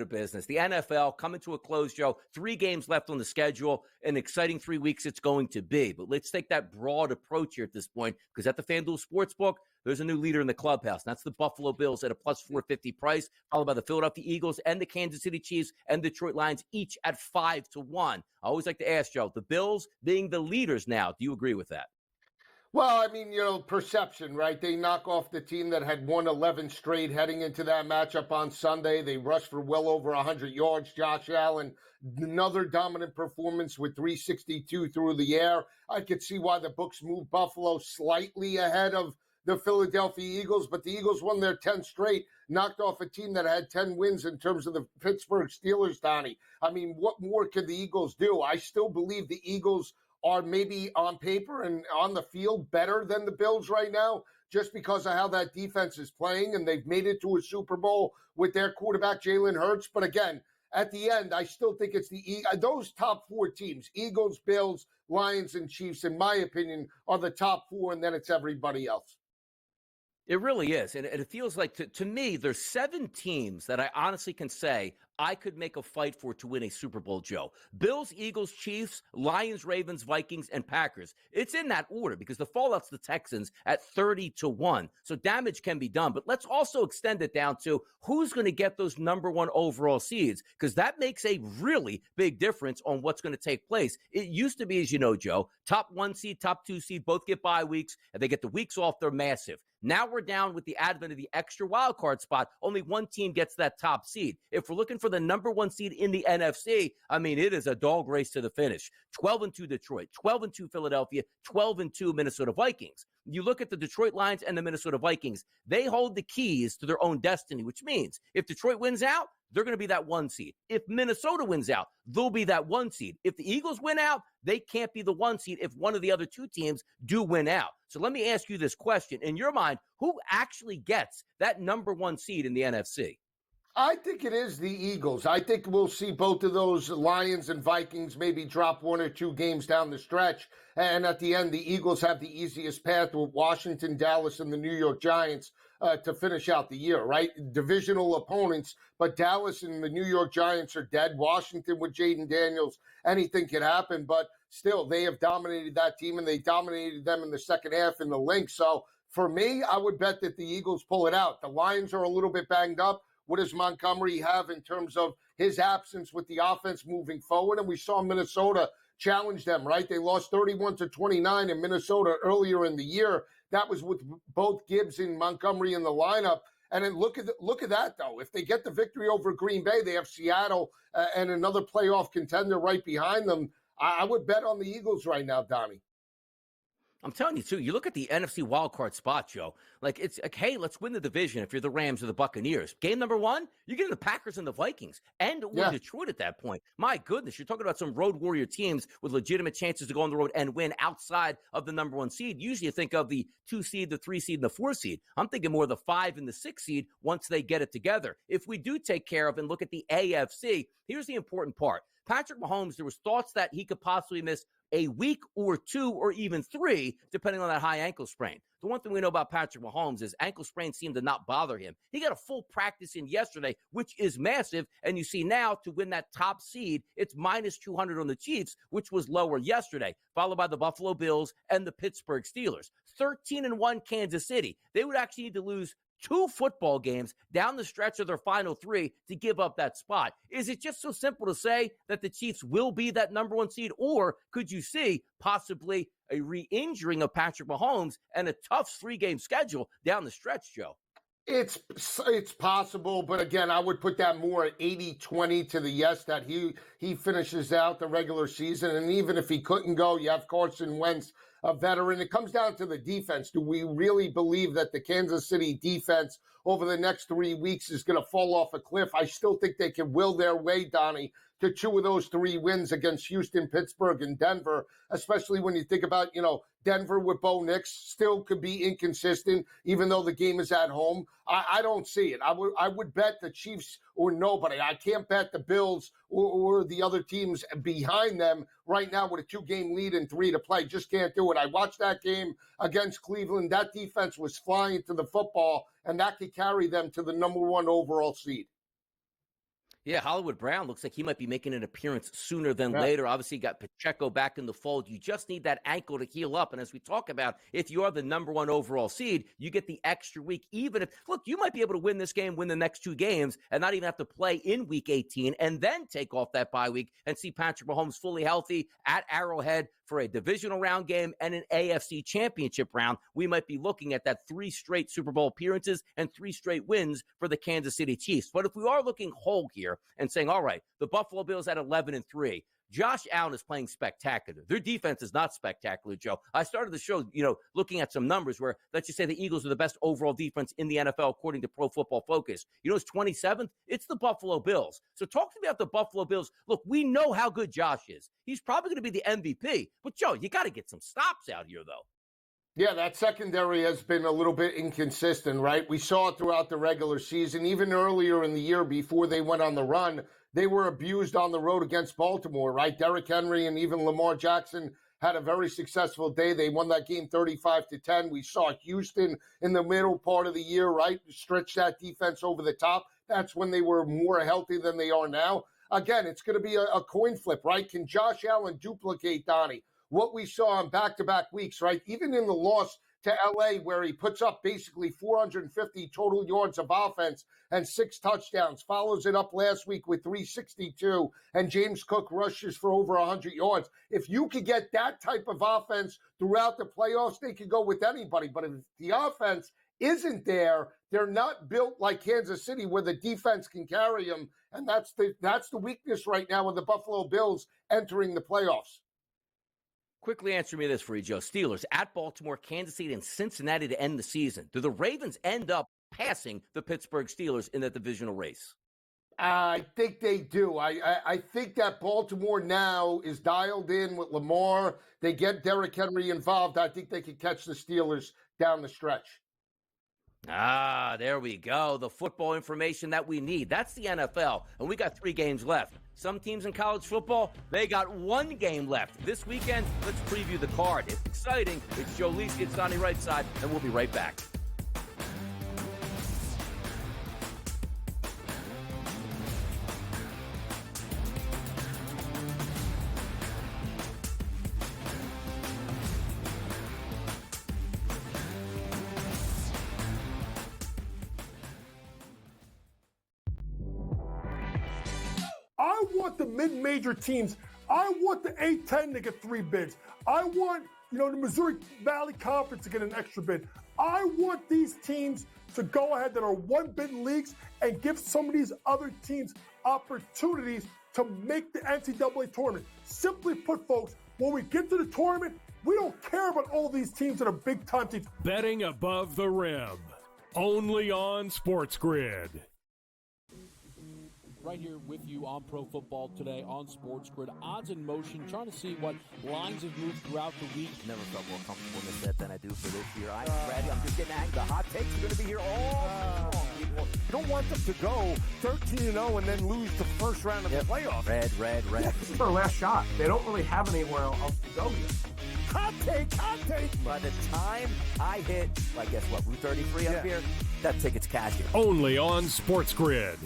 business. The NFL coming to a close, Joe. 3 games left on the schedule. An exciting 3 weeks it's going to be. But let's take that broad approach here at this point, because at the FanDuel Sportsbook, there's a new leader in the clubhouse. That's the Buffalo Bills at a plus 450 price, followed by the Philadelphia Eagles and the Kansas City Chiefs and Detroit Lions, each at 5-1. I always like to ask, Joe, the Bills being the leaders now, do you agree with that? Well, I mean, perception, right? They knock off the team that had won 11 straight heading into that matchup on Sunday. They rushed for well over 100 yards. Josh Allen, another dominant performance with 362 through the air. I could see why the books moved Buffalo slightly ahead of the Philadelphia Eagles, but the Eagles won their 10 straight, knocked off a team that had 10 wins in terms of the Pittsburgh Steelers, Donnie. I mean, what more could the Eagles do? I still believe the Eagles are maybe on paper and on the field better than the Bills right now, just because of how that defense is playing, and they've made it to a Super Bowl with their quarterback, Jalen Hurts. But again, at the end, I still think it's those top 4 teams, Eagles, Bills, Lions, and Chiefs, in my opinion, are the top 4, and then it's everybody else. It really is. And it feels like, to me, there's 7 teams that I honestly can say I could make a fight for to win a Super Bowl, Joe. Bills, Eagles, Chiefs, Lions, Ravens, Vikings, and Packers. It's in that order because the fallout's the Texans at 30-1. So damage can be done. But let's also extend it down to who's going to get those number 1 overall seeds, because that makes a really big difference on what's going to take place. It used to be, as you know, Joe, top 1 seed, top 2 seed, both get bye weeks, and they get the weeks off. They're massive. Now we're down with the advent of the extra wild card spot. Only 1 team gets that top seed. If we're looking for the number 1 seed in the NFC, I mean, it is a dog race to the finish. 12-2 Detroit, 12-2 Philadelphia, 12-2 Minnesota Vikings. You look at the Detroit Lions and the Minnesota Vikings, they hold the keys to their own destiny, which means if Detroit wins out, they're going to be that 1 seed. If Minnesota wins out, they'll be that 1 seed. If the Eagles win out, they can't be the 1 seed if one of the other 2 teams do win out. So let me ask you this question. In your mind, who actually gets that number 1 seed in the NFC? I think it is the Eagles. I think we'll see both of those Lions and Vikings maybe drop 1 or 2 games down the stretch. And at the end, the Eagles have the easiest path with Washington, Dallas, and the New York Giants to finish out the year, right? Divisional opponents, but Dallas and the New York Giants are dead. Washington with Jaden Daniels, anything can happen, but still, they have dominated that team, and they dominated them in the second half in the link. So for me, I would bet that the Eagles pull it out. The Lions are a little bit banged up. What does Montgomery have in terms of his absence with the offense moving forward? And we saw Minnesota challenge them, right? They lost 31-29 in Minnesota earlier in the year. That was with both Gibbs and Montgomery in the lineup. And then look at that, though. If they get the victory over Green Bay, they have Seattle and another playoff contender right behind them. I would bet on the Eagles right now, Donnie. I'm telling you, too, you look at the NFC wildcard spot, Joe. Like, it's like, hey, let's win the division if you're the Rams or the Buccaneers. Game number 1, you're getting the Packers and the Vikings and Detroit at that point. My goodness, you're talking about some road warrior teams with legitimate chances to go on the road and win outside of the number 1 seed. Usually you think of the 2 seed, the 3 seed, and the 4 seed. I'm thinking more of the 5 and the 6 seed once they get it together. If we do take care of and look at the AFC, here's the important part. Patrick Mahomes, there was thoughts that he could possibly miss a week or 2 or even 3, depending on that high ankle sprain. The one thing we know about Patrick Mahomes is ankle sprains seem to not bother him. He got a full practice in yesterday, which is massive. And you see now, to win that top seed, it's minus 200 on the Chiefs, which was lower yesterday, followed by the Buffalo Bills and the Pittsburgh Steelers. 13-1 Kansas City. They would actually need to lose 2 football games down the stretch of their final 3 to give up that spot. Is it just so simple to say that the Chiefs will be that number 1 seed, or could you see possibly a re-injuring of Patrick Mahomes and a tough 3-game schedule down the stretch, Joe? It's possible, but again, I would put that more at 80-20 to the yes, that he finishes out the regular season. And even if he couldn't go, you have Carson Wentz, a veteran. It comes down to the defense. Do we really believe that the Kansas City defense over the next 3 weeks is going to fall off a cliff. I still think they can will their way, Donnie, to 2 of those 3 wins against Houston, Pittsburgh, and Denver, especially when you think about, Denver with Bo Nix still could be inconsistent, even though the game is at home. I don't see it. I would bet the Chiefs or nobody. I can't bet the Bills or the other teams behind them right now with a 2-game lead and 3 to play. Just can't do it. I watched that game against Cleveland. That defense was flying to the football, and that could carry them to the number 1 overall seed. Yeah, Hollywood Brown looks like he might be making an appearance sooner than later. Obviously, you got Pacheco back in the fold. You just need that ankle to heal up. And as we talk about, if you are the number 1 overall seed, you get the extra week. Even if, look, you might be able to win this game, win the next 2 games, and not even have to play in week 18, and then take off that bye week and see Patrick Mahomes fully healthy at Arrowhead for a divisional round game and an AFC championship round. We might be looking at that 3 straight Super Bowl appearances and 3 straight wins for the Kansas City Chiefs. But if we are looking whole here and saying, all right, the Buffalo Bills at 11-3, Josh Allen is playing spectacular. Their defense is not spectacular, Joe. I started the show, looking at some numbers where, let's just say the Eagles are the best overall defense in the NFL according to Pro Football Focus. It's 27th? It's the Buffalo Bills. So talk to me about the Buffalo Bills. Look, we know how good Josh is. He's probably going to be the MVP. But, Joe, you got to get some stops out here, though. Yeah, that secondary has been a little bit inconsistent, right? We saw it throughout the regular season, even earlier in the year before they went on the run. They were abused on the road against Baltimore, right? Derrick Henry and even Lamar Jackson had a very successful day. They won that game 35-10. We saw Houston in the middle part of the year, right? Stretch that defense over the top. That's when they were more healthy than they are now. Again, it's going to be a coin flip, right? Can Josh Allen duplicate, Donnie, what we saw on back-to-back weeks, right? Even in the loss to L.A., where he puts up basically 450 total yards of offense and 6 touchdowns, follows it up last week with 362, and James Cook rushes for over 100 yards. If you could get that type of offense throughout the playoffs, they could go with anybody. But if the offense isn't there, they're not built like Kansas City where the defense can carry them, and that's the weakness right now of the Buffalo Bills entering the playoffs. Quickly answer me this for you, Joe. Steelers at Baltimore, Kansas City, and Cincinnati to end the season. Do the Ravens end up passing the Pittsburgh Steelers in the divisional race? I think they do. I think that Baltimore now is dialed in with Lamar. They get Derrick Henry involved. I think they can catch the Steelers down the stretch. There we go. The football information that we need. That's the NFL, and we got 3 games left. Some teams in college football, they got 1 game left. This weekend, let's preview the card. It's exciting. It's Joe Lisi, it's Donnie right side, and we'll be right back. I want the mid-major teams. I want the A-10 to get 3 bids. I want, the Missouri Valley Conference to get an extra bid. I want these teams to go ahead that are 1-bid leagues and give some of these other teams opportunities to make the NCAA tournament. Simply put, folks, when we get to the tournament, we don't care about all these teams that are big-time teams. Betting above the rim, only on SportsGrid. Right here with you on Pro Football Today on SportsGrid. Odds in motion, trying to see what lines have moved throughout the week. Never felt more comfortable in this set than I do for this year. I'm ready. I'm just getting angry. The hot takes are going to be here all people. You don't want them to go 13-0 and then lose the first round of the playoffs. Red. This is their last shot. They don't really have anywhere else to go yet. Hot take. By the time I hit, Route 33 up here, that ticket's cashing. Only on SportsGrid.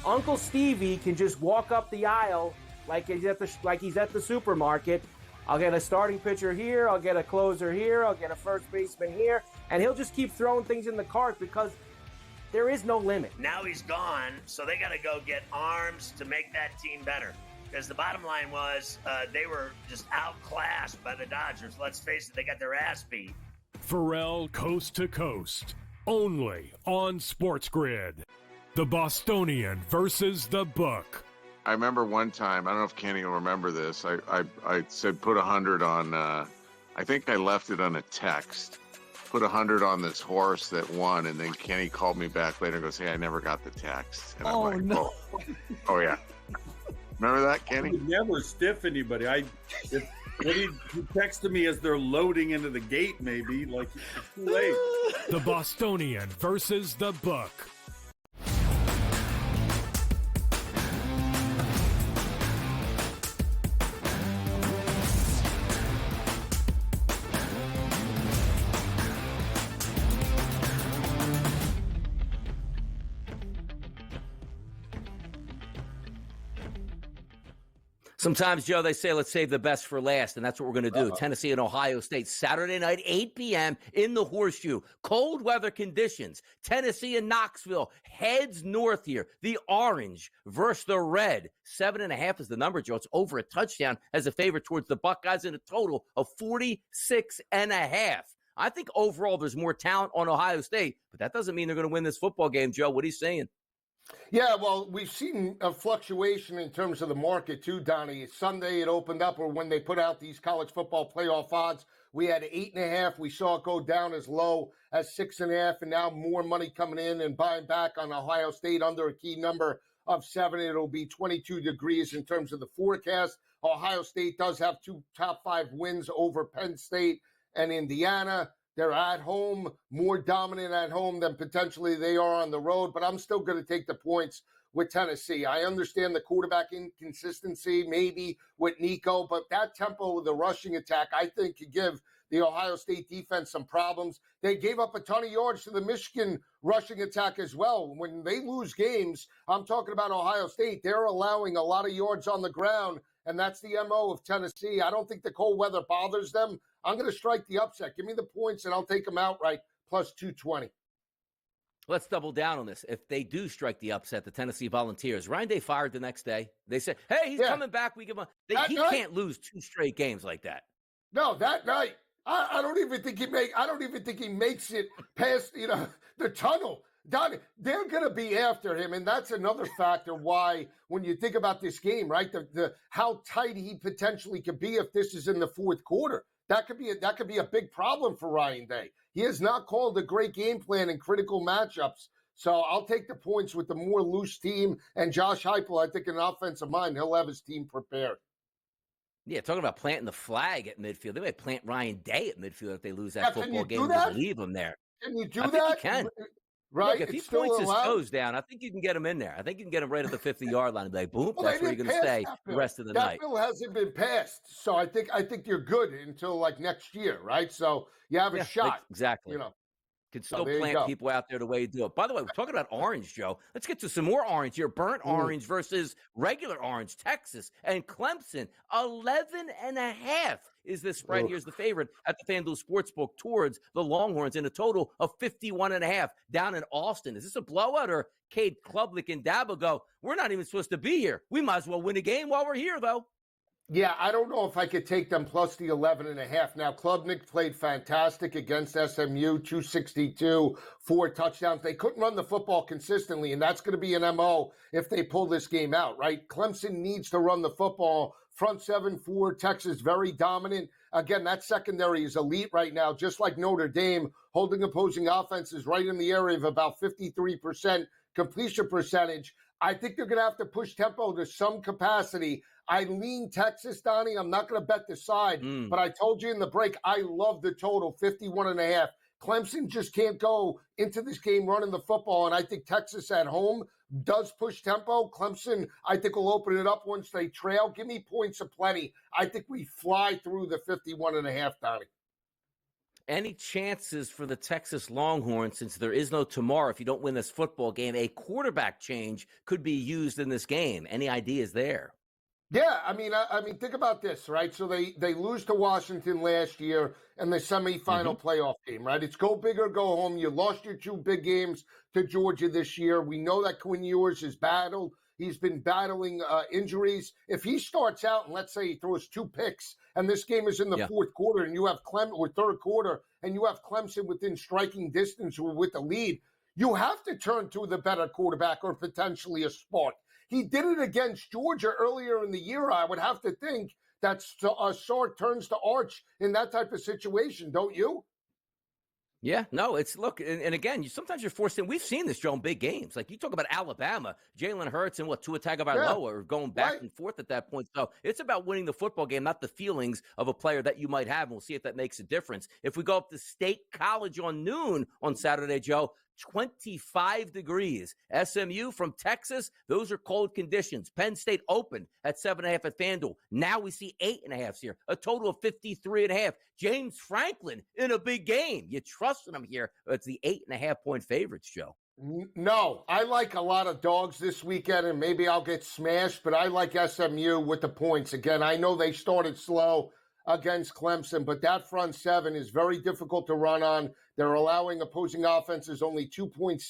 Uncle Stevie can just walk up the aisle like he's at the supermarket. I'll get a starting pitcher here, I'll get a closer here, I'll get a first baseman here, and he'll just keep throwing things in the cart because there is no limit. Now he's gone, so they got to go get arms to make that team better. Because the bottom line was they were just outclassed by the Dodgers. Let's face it, they got their ass beat. Pharrell Coast to Coast, only on SportsGrid. The Bostonian versus the Book. I remember one time, I don't know if Kenny will remember this, I said put 100 on, I think I left it on a text, put 100 on this horse that won, and then Kenny called me back later and goes, "Hey, I never got the text." And I'm like, no! Oh yeah. Remember that, Kenny? I would never stiff anybody. When he texted me as they're loading into the gate, maybe like it's too late. The Bostonian versus the Book. Sometimes, Joe, they say, let's save the best for last, and that's what we're going to do. Tennessee and Ohio State, Saturday night, 8 p.m. in the Horseshoe. Cold weather conditions. Tennessee and Knoxville heads north here. The orange versus the red. 7.5 is the number, Joe. It's over a touchdown as a favorite towards the Buckeyes in a total of 46.5. I think overall there's more talent on Ohio State, but that doesn't mean they're going to win this football game, Joe. What are you saying? Yeah, well, we've seen a fluctuation in terms of the market too, Donnie. Sunday it opened up, or when they put out these college football playoff odds, we had 8.5. We saw it go down as low as 6.5, and now more money coming in and buying back on Ohio State under a key number of 7. It'll be 22 degrees in terms of the forecast. Ohio State does have 2 top 5 wins over Penn State and Indiana. They're at home, more dominant at home than potentially they are on the road, but I'm still going to take the points with Tennessee. I understand the quarterback inconsistency, maybe with Nico, but that tempo of the rushing attack, I think, could give the Ohio State defense some problems. They gave up a ton of yards to the Michigan rushing attack as well. When they lose games, I'm talking about Ohio State, they're allowing a lot of yards on the ground, and that's the MO of Tennessee. I don't think the cold weather bothers them. I'm going to strike the upset. Give me the points, and I'll take them outright, plus 220. Let's double down on this. If they do strike the upset, the Tennessee Volunteers, Ryan Day fired the next day. They said, hey, he's coming back. We give him he can't lose 2 straight games like that. No, that night, I don't even think he makes it past, the tunnel. Donnie, they're going to be after him, and that's another factor why, when you think about this game, right, the how tight he potentially could be if this is in the fourth quarter. That could be a big problem for Ryan Day. He has not called a great game plan in critical matchups. So I'll take the points with the more loose team. And Josh Heupel, I think, in an offensive mind, he'll have his team prepared. Yeah, talking about planting the flag at midfield. They might plant Ryan Day at midfield if they lose that football game. Just leave him there. Can you do I that? think you can. Right? Look, if he points his toes down, I think you can get him in there. I think you can get him right at the 50-yard line and be like, boom, that's where you're going to stay the rest of the night. That bill hasn't been passed. So I think you're good until like next year, right? So you have a shot. Exactly. Can still plant people out there the way you do it. By the way, we're talking about orange, Joe. Let's get to some more orange here. Burnt orange versus regular orange. Texas and Clemson. 11.5 is the spread. Here's the favorite at the FanDuel Sportsbook towards the Longhorns in a total of 51.5 down in Austin. Is this a blowout, or Cade Klubnik and Dabo go, we're not even supposed to be here. We might as well win a game while we're here, though. Yeah, I don't know if I could take them plus the 11.5. Now, Klubnik played fantastic against SMU, 262, 4 touchdowns. They couldn't run the football consistently, and that's going to be an MO if they pull this game out, right? Clemson needs to run the football. Front 7 for Texas, very dominant. Again, that secondary is elite right now, just like Notre Dame, holding opposing offenses right in the area of about 53% completion percentage. I think they're going to have to push tempo to some capacity. I lean Texas, Donnie. I'm not going to bet the side, but I told you in the break, I love the total, 51.5. Clemson just can't go into this game running the football, and I think Texas at home does push tempo. Clemson, I think, will open it up once they trail. Give me points aplenty. I think we fly through the 51.5, Donnie. Any chances for the Texas Longhorns, since there is no tomorrow, if you don't win this football game, a quarterback change could be used in this game? Any ideas there? Yeah, I mean, think about this, right? So they lose to Washington last year in the semifinal playoff game, right? It's go big or go home. You lost your 2 big games to Georgia this year. We know that Quinn Ewers has battled. He's been battling injuries. If he starts out and let's say he throws 2 picks, and this game is in the fourth quarter, and you have or third quarter, and you have Clemson within striking distance with the lead, you have to turn to the better quarterback or potentially a spark. He did it against Georgia earlier in the year. I would have to think that a sword turns to arch in that type of situation, don't you? Yeah, no, look, and again, sometimes you're forced in. We've seen this, Joe, in big games. Like you talk about Alabama, Jalen Hurts and Tua Tagovailoa are going back and forth at that point. So it's about winning the football game, not the feelings of a player that you might have. And we'll see if that makes a difference. If we go up to State College on noon on Saturday, Joe, 25 degrees. SMU from Texas, those are cold conditions. Penn State opened at 7.5 at FanDuel. Now we see 8.5 here, a total of 53.5. James Franklin in a big game. You trusting him here? It's the 8.5 point favorites, Joe. No, I like a lot of dogs this weekend, and maybe I'll get smashed, but I like SMU with the points. Again, I know they started slow against Clemson, but that front seven is very difficult to run on. They're allowing opposing offenses only 2.6,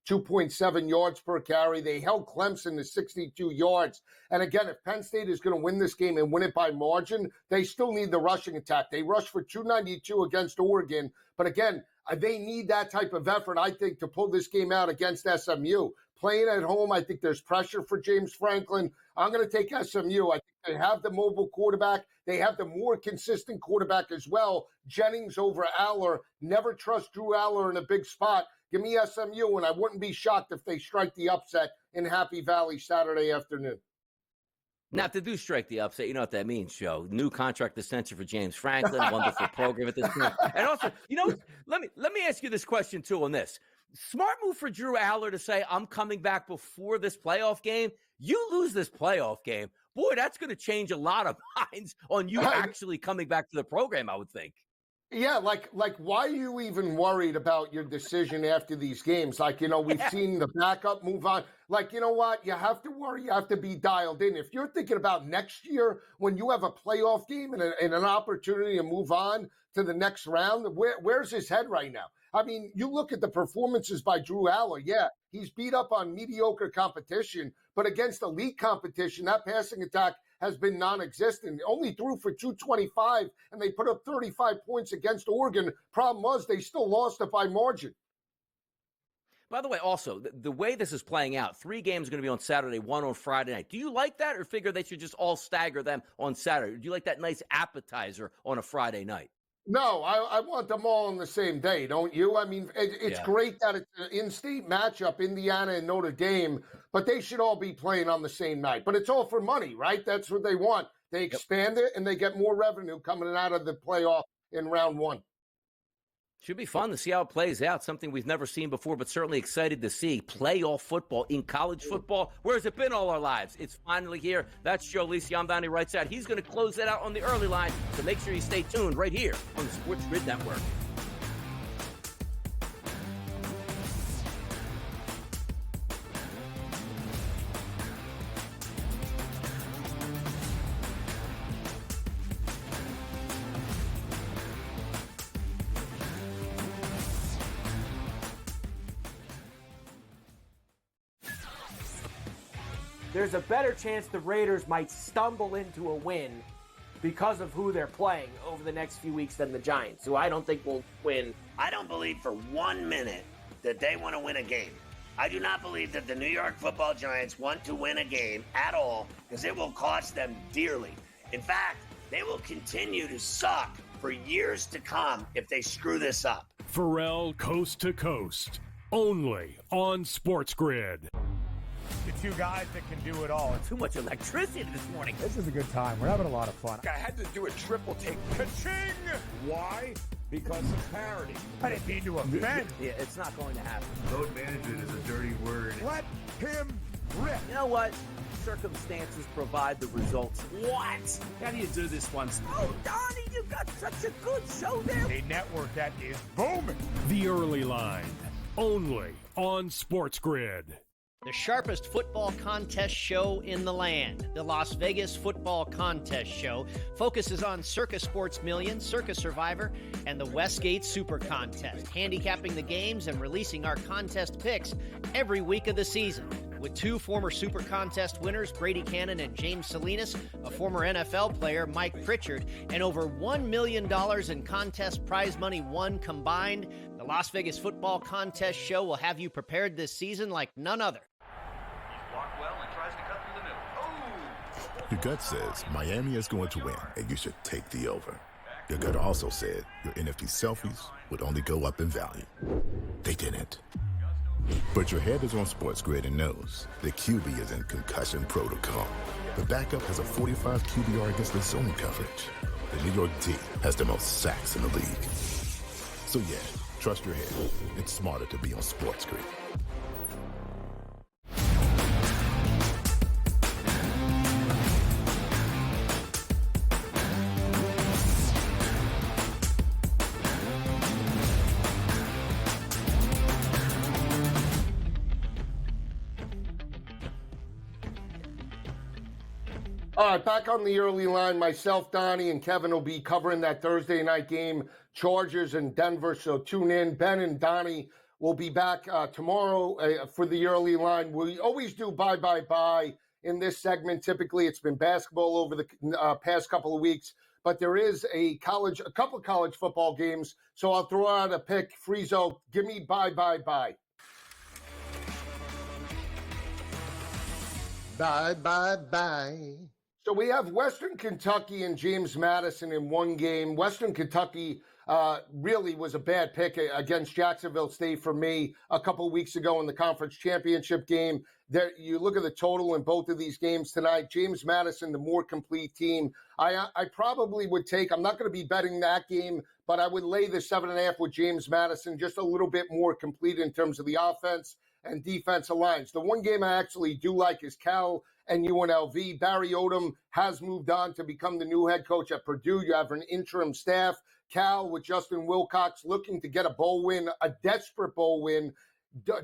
2.7 yards per carry. They held Clemson to 62 yards. And again, if Penn State is going to win this game and win it by margin, they still need the rushing attack. They rushed for 292 against Oregon. But again, they need that type of effort, I think, to pull this game out against SMU. Playing at home, I think there's pressure for James Franklin. I'm going to take SMU. I think they have the mobile quarterback. They have the more consistent quarterback as well. Jennings over Aller. Never trust Drew Aller in a big spot. Give me SMU, and I wouldn't be shocked if they strike the upset in Happy Valley Saturday afternoon. Now, if they do strike the upset, you know what that means, Joe. New contract extension for James Franklin, wonderful program at this point. And also, let me ask you this question, too, on this. Smart move for Drew Aller to say, I'm coming back before this playoff game. You lose this playoff game. Boy, that's going to change a lot of minds on you actually coming back to the program, I would think. Yeah, like why are you even worried about your decision after these games? We've seen the backup move on. You know what? You have to worry. You have to be dialed in. If you're thinking about next year when you have a playoff game and an opportunity to move on to the next round, where's his head right now? I mean, you look at the performances by Drew Aller. Yeah, he's beat up on mediocre competition, but against elite competition, that passing attack has been non-existent. Only threw for 225, and they put up 35 points against Oregon. Problem was, they still lost it by margin. By the way, also, the way this is playing out, 3 games are going to be on Saturday, 1 on Friday night. Do you like that, or figure they should just all stagger them on Saturday? Do you like that nice appetizer on a Friday night? No, I want them all on the same day, don't you? I mean, it's great that it's an in-state matchup, Indiana and Notre Dame, but they should all be playing on the same night. But it's all for money, right? That's what they want. They expand it, and they get more revenue coming out of the playoff in round 1. Should be fun to see how it plays out. Something we've never seen before, but certainly excited to see playoff football in college football. Where has it been all our lives? It's finally here. That's Joe Lisi. I'm Donnie right side. He's going to close it out on the early line, so make sure you stay tuned right here on the SportsGrid Network. There's a better chance the Raiders might stumble into a win because of who they're playing over the next few weeks than the Giants, who I don't think will win. I don't believe for 1 minute that they want to win a game. I do not believe that the New York Football Giants want to win a game at all, because it will cost them dearly. In fact, they will continue to suck for years to come if they screw this up. Pharrell Coast to Coast, only on SportsGrid. The 2 guys that can do it all. Too much electricity this morning. This is a good time. We're having a lot of fun. I had to do a triple take. Ka-ching! Why? Because of parity. I didn't mean to offend. Yeah, it's not going to happen. Load management is a dirty word. Let him rip. You know what? Circumstances provide the results. What? How do you do this once? Oh, Donnie, you got such a good show there. A network that is booming. The Early Line, only on SportsGrid. The sharpest football contest show in the land, the Las Vegas Football Contest Show, focuses on Circa Sports Million, Circa Survivor, and the Westgate Super Contest, handicapping the games and releasing our contest picks every week of the season. With 2 former Super Contest winners, Brady Cannon and James Salinas, a former NFL player, Mike Pritchard, and over $1 million in contest prize money won combined, the Las Vegas Football Contest Show will have you prepared this season like none other. Your gut says Miami is going to win, and you should take the over. Your gut also said your NFT selfies would only go up in value. They didn't. But your head is on SportsGrid and knows the QB is in concussion protocol. The backup has a 45 QBR against the zone coverage. The New York D has the most sacks in the league. So yeah, trust your head. It's smarter to be on SportsGrid. All right, back on the early line, myself, Donnie, and Kevin will be covering that Thursday night game, Chargers and Denver, so tune in. Ben and Donnie will be back tomorrow for the early line. We always do bye in this segment. Typically, it's been basketball over the past couple of weeks, but there is a couple of college football games, so I'll throw out a pick. Friezo, give me bye. Bye. So we have Western Kentucky and James Madison in one game. Western Kentucky really was a bad pick against Jacksonville State for me a couple of weeks ago in the conference championship game. There, you look at the total in both of these games tonight. James Madison, the more complete team. I probably would take, I'm not going to be betting that game, but I would lay the 7.5 with James Madison, just a little bit more complete in terms of the offense and defensive lines. The one game I actually do like is Cal and UNLV. Barry Odom has moved on to become the new head coach at Purdue. You have an interim staff. Cal with Justin Wilcox looking to get a bowl win, a desperate bowl win.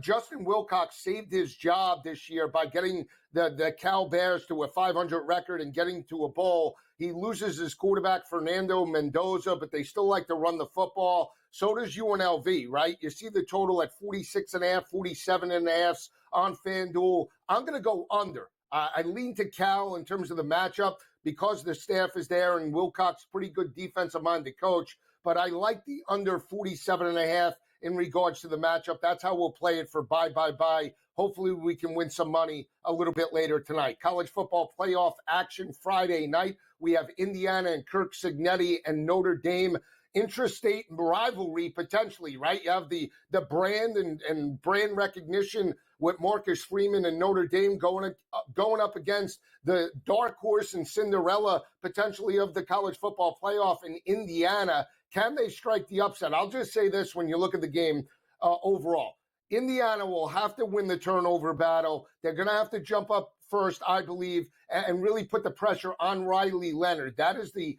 Justin Wilcox saved his job this year by getting the Cal Bears to a 500 record and getting to a bowl. He loses his quarterback, Fernando Mendoza, but they still like to run the football. So does UNLV, right? You see the total at 46.5, 47.5 on FanDuel. I'm going to go under. I lean to Cal in terms of the matchup because the staff is there and Wilcox, pretty good defensive-minded coach. But I like the under 47.5 in regards to the matchup. That's how we'll play it for bye. Hopefully we can win some money a little bit later tonight. College football playoff action Friday night. We have Indiana and Kirk Cignetti and Notre Dame. Intrastate rivalry potentially, right? You have the brand and brand recognition with Marcus Freeman and Notre Dame going up against the dark horse and Cinderella potentially of the college football playoff in Indiana. Can they strike the upset? I'll just say this when you look at the game overall. Indiana will have to win the turnover battle. They're going to have to jump up first, I believe, and really put the pressure on Riley Leonard. That is the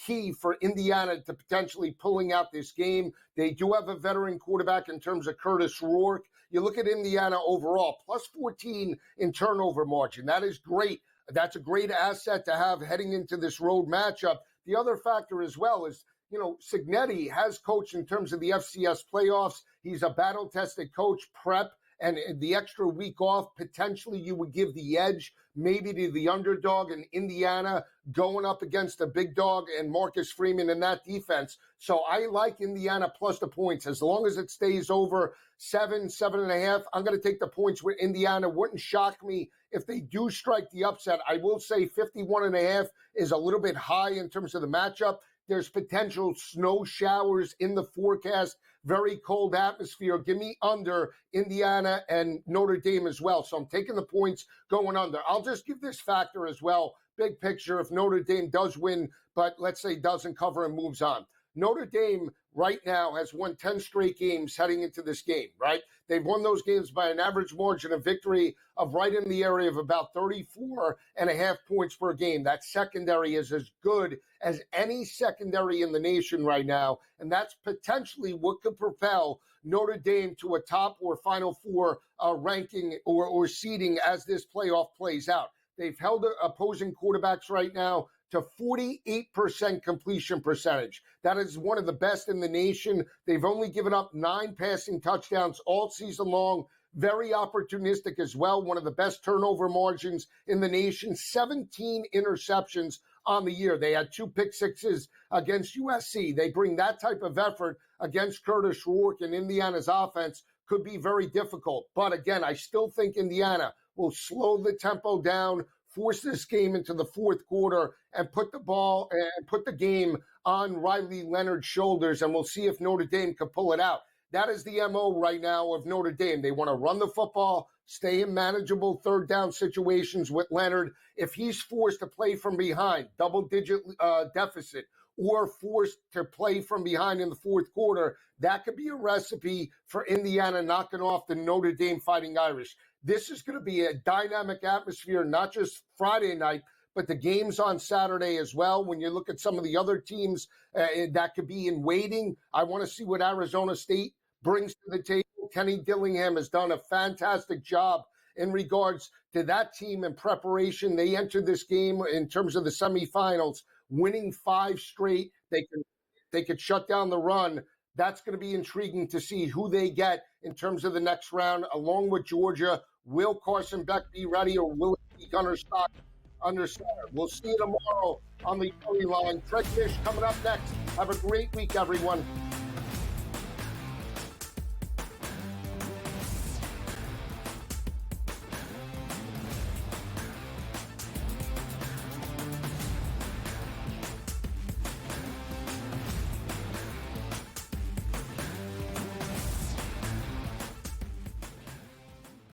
key for Indiana to potentially pulling out this game. They do have a veteran quarterback in terms of Curtis Rourke. You look at Indiana overall, plus 14 in turnover margin. That is great. That's a great asset to have heading into this road matchup. The other factor as well is, Cignetti has coached in terms of the FCS playoffs. He's a battle-tested coach, prep, and the extra week off, potentially you would give the edge maybe to the underdog in Indiana going up against the big dog and Marcus Freeman in that defense. So I like Indiana plus the points. As long as it stays over 7.5, I'm going to take the points with Indiana. Wouldn't shock me if they do strike the upset. I will say 51.5 is a little bit high in terms of the matchup. There's potential snow showers in the forecast, very cold atmosphere. Give me under Indiana and Notre Dame as well. So I'm taking the points going under. I'll just give this factor as well. Big picture, if Notre Dame does win, but let's say doesn't cover and moves on. Notre Dame right now has won 10 straight games heading into this game, right? They've won those games by an average margin of victory of right in the area of about 34.5 points per game. That secondary is as good as any secondary in the nation right now, and that's potentially what could propel Notre Dame to a top or Final Four ranking or seeding as this playoff plays out. They've held opposing quarterbacks right now to 48% completion percentage. That is one of the best in the nation. They've only given up 9 passing touchdowns all season long. Very opportunistic as well. One of the best turnover margins in the nation. 17 interceptions on the year. They had 2 pick sixes against USC. They bring that type of effort against Curtis Rourke, and Indiana's offense could be very difficult. But again, I still think Indiana will slow the tempo down, force this game into the fourth quarter and put the game on Riley Leonard's shoulders, and we'll see if Notre Dame can pull it out. That is the MO right now of Notre Dame. They want to run the football, stay in manageable third down situations with Leonard. If he's forced to play from behind, double-digit deficit, or forced to play from behind in the fourth quarter, that could be a recipe for Indiana knocking off the Notre Dame Fighting Irish. This is going to be a dynamic atmosphere, not just Friday night, but the games on Saturday as well. When you look at some of the other teams that could be in waiting, I want to see what Arizona State brings to the table. Kenny Dillingham has done a fantastic job in regards to that team in preparation. They entered this game in terms of the semifinals, winning 5 straight. They could shut down the run. That's going to be intriguing to see who they get in terms of the next round, along with Georgia. Will Carson Beck be ready, or will it be Gunnar Stock under center? We'll see you tomorrow on the Curry Line. Fred Fish coming up next. Have a great week, everyone.